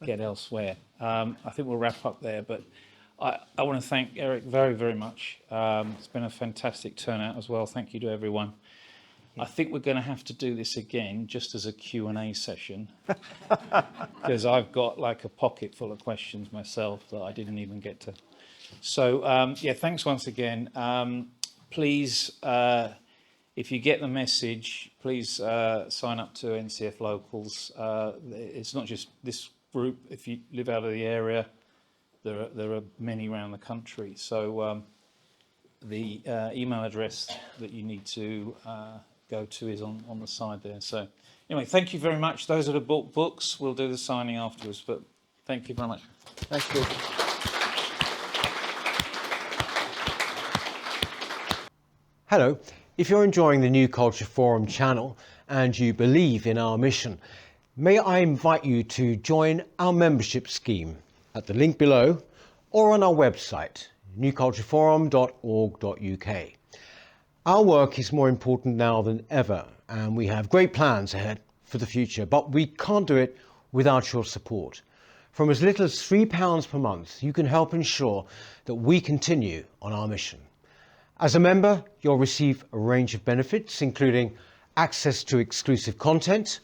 get elsewhere, I think we'll wrap up there. But I want to thank Eric very, very much. It's been a fantastic turnout as well. Thank you to everyone. I think we're going to have to do this again just as a Q&A session because I've got like a pocket full of questions myself that I didn't even get to. So, yeah, thanks once again. Please, if you get the message, please sign up to NCF Locals. It's not just this group. If you live out of the area, there are many around the country. So the email address that you need to go to is on the side there. So anyway, thank you very much. Those that have bought books, we'll do the signing afterwards, but thank you very much. Thanks, Steve. Hello. If you're enjoying the New Culture Forum channel and you believe in our mission, may I invite you to join our membership scheme at the link below or on our website, newcultureforum.org.uk. Our work is more important now than ever, and we have great plans ahead for the future, but we can't do it without your support. From as little as £3 per month, you can help ensure that we continue on our mission. As a member, you'll receive a range of benefits, including access to exclusive content,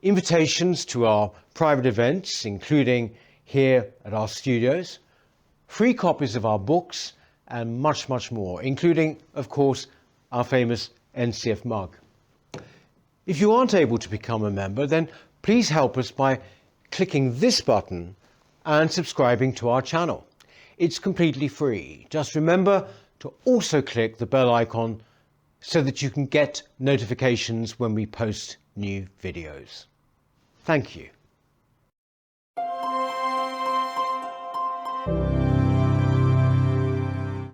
invitations to our private events, including here at our studios, free copies of our books, and much, much more, including, of course, our famous NCF mug. If you aren't able to become a member, then please help us by clicking this button and subscribing to our channel. It's completely free. Just remember to also click the bell icon so that you can get notifications when we post new videos. Thank you.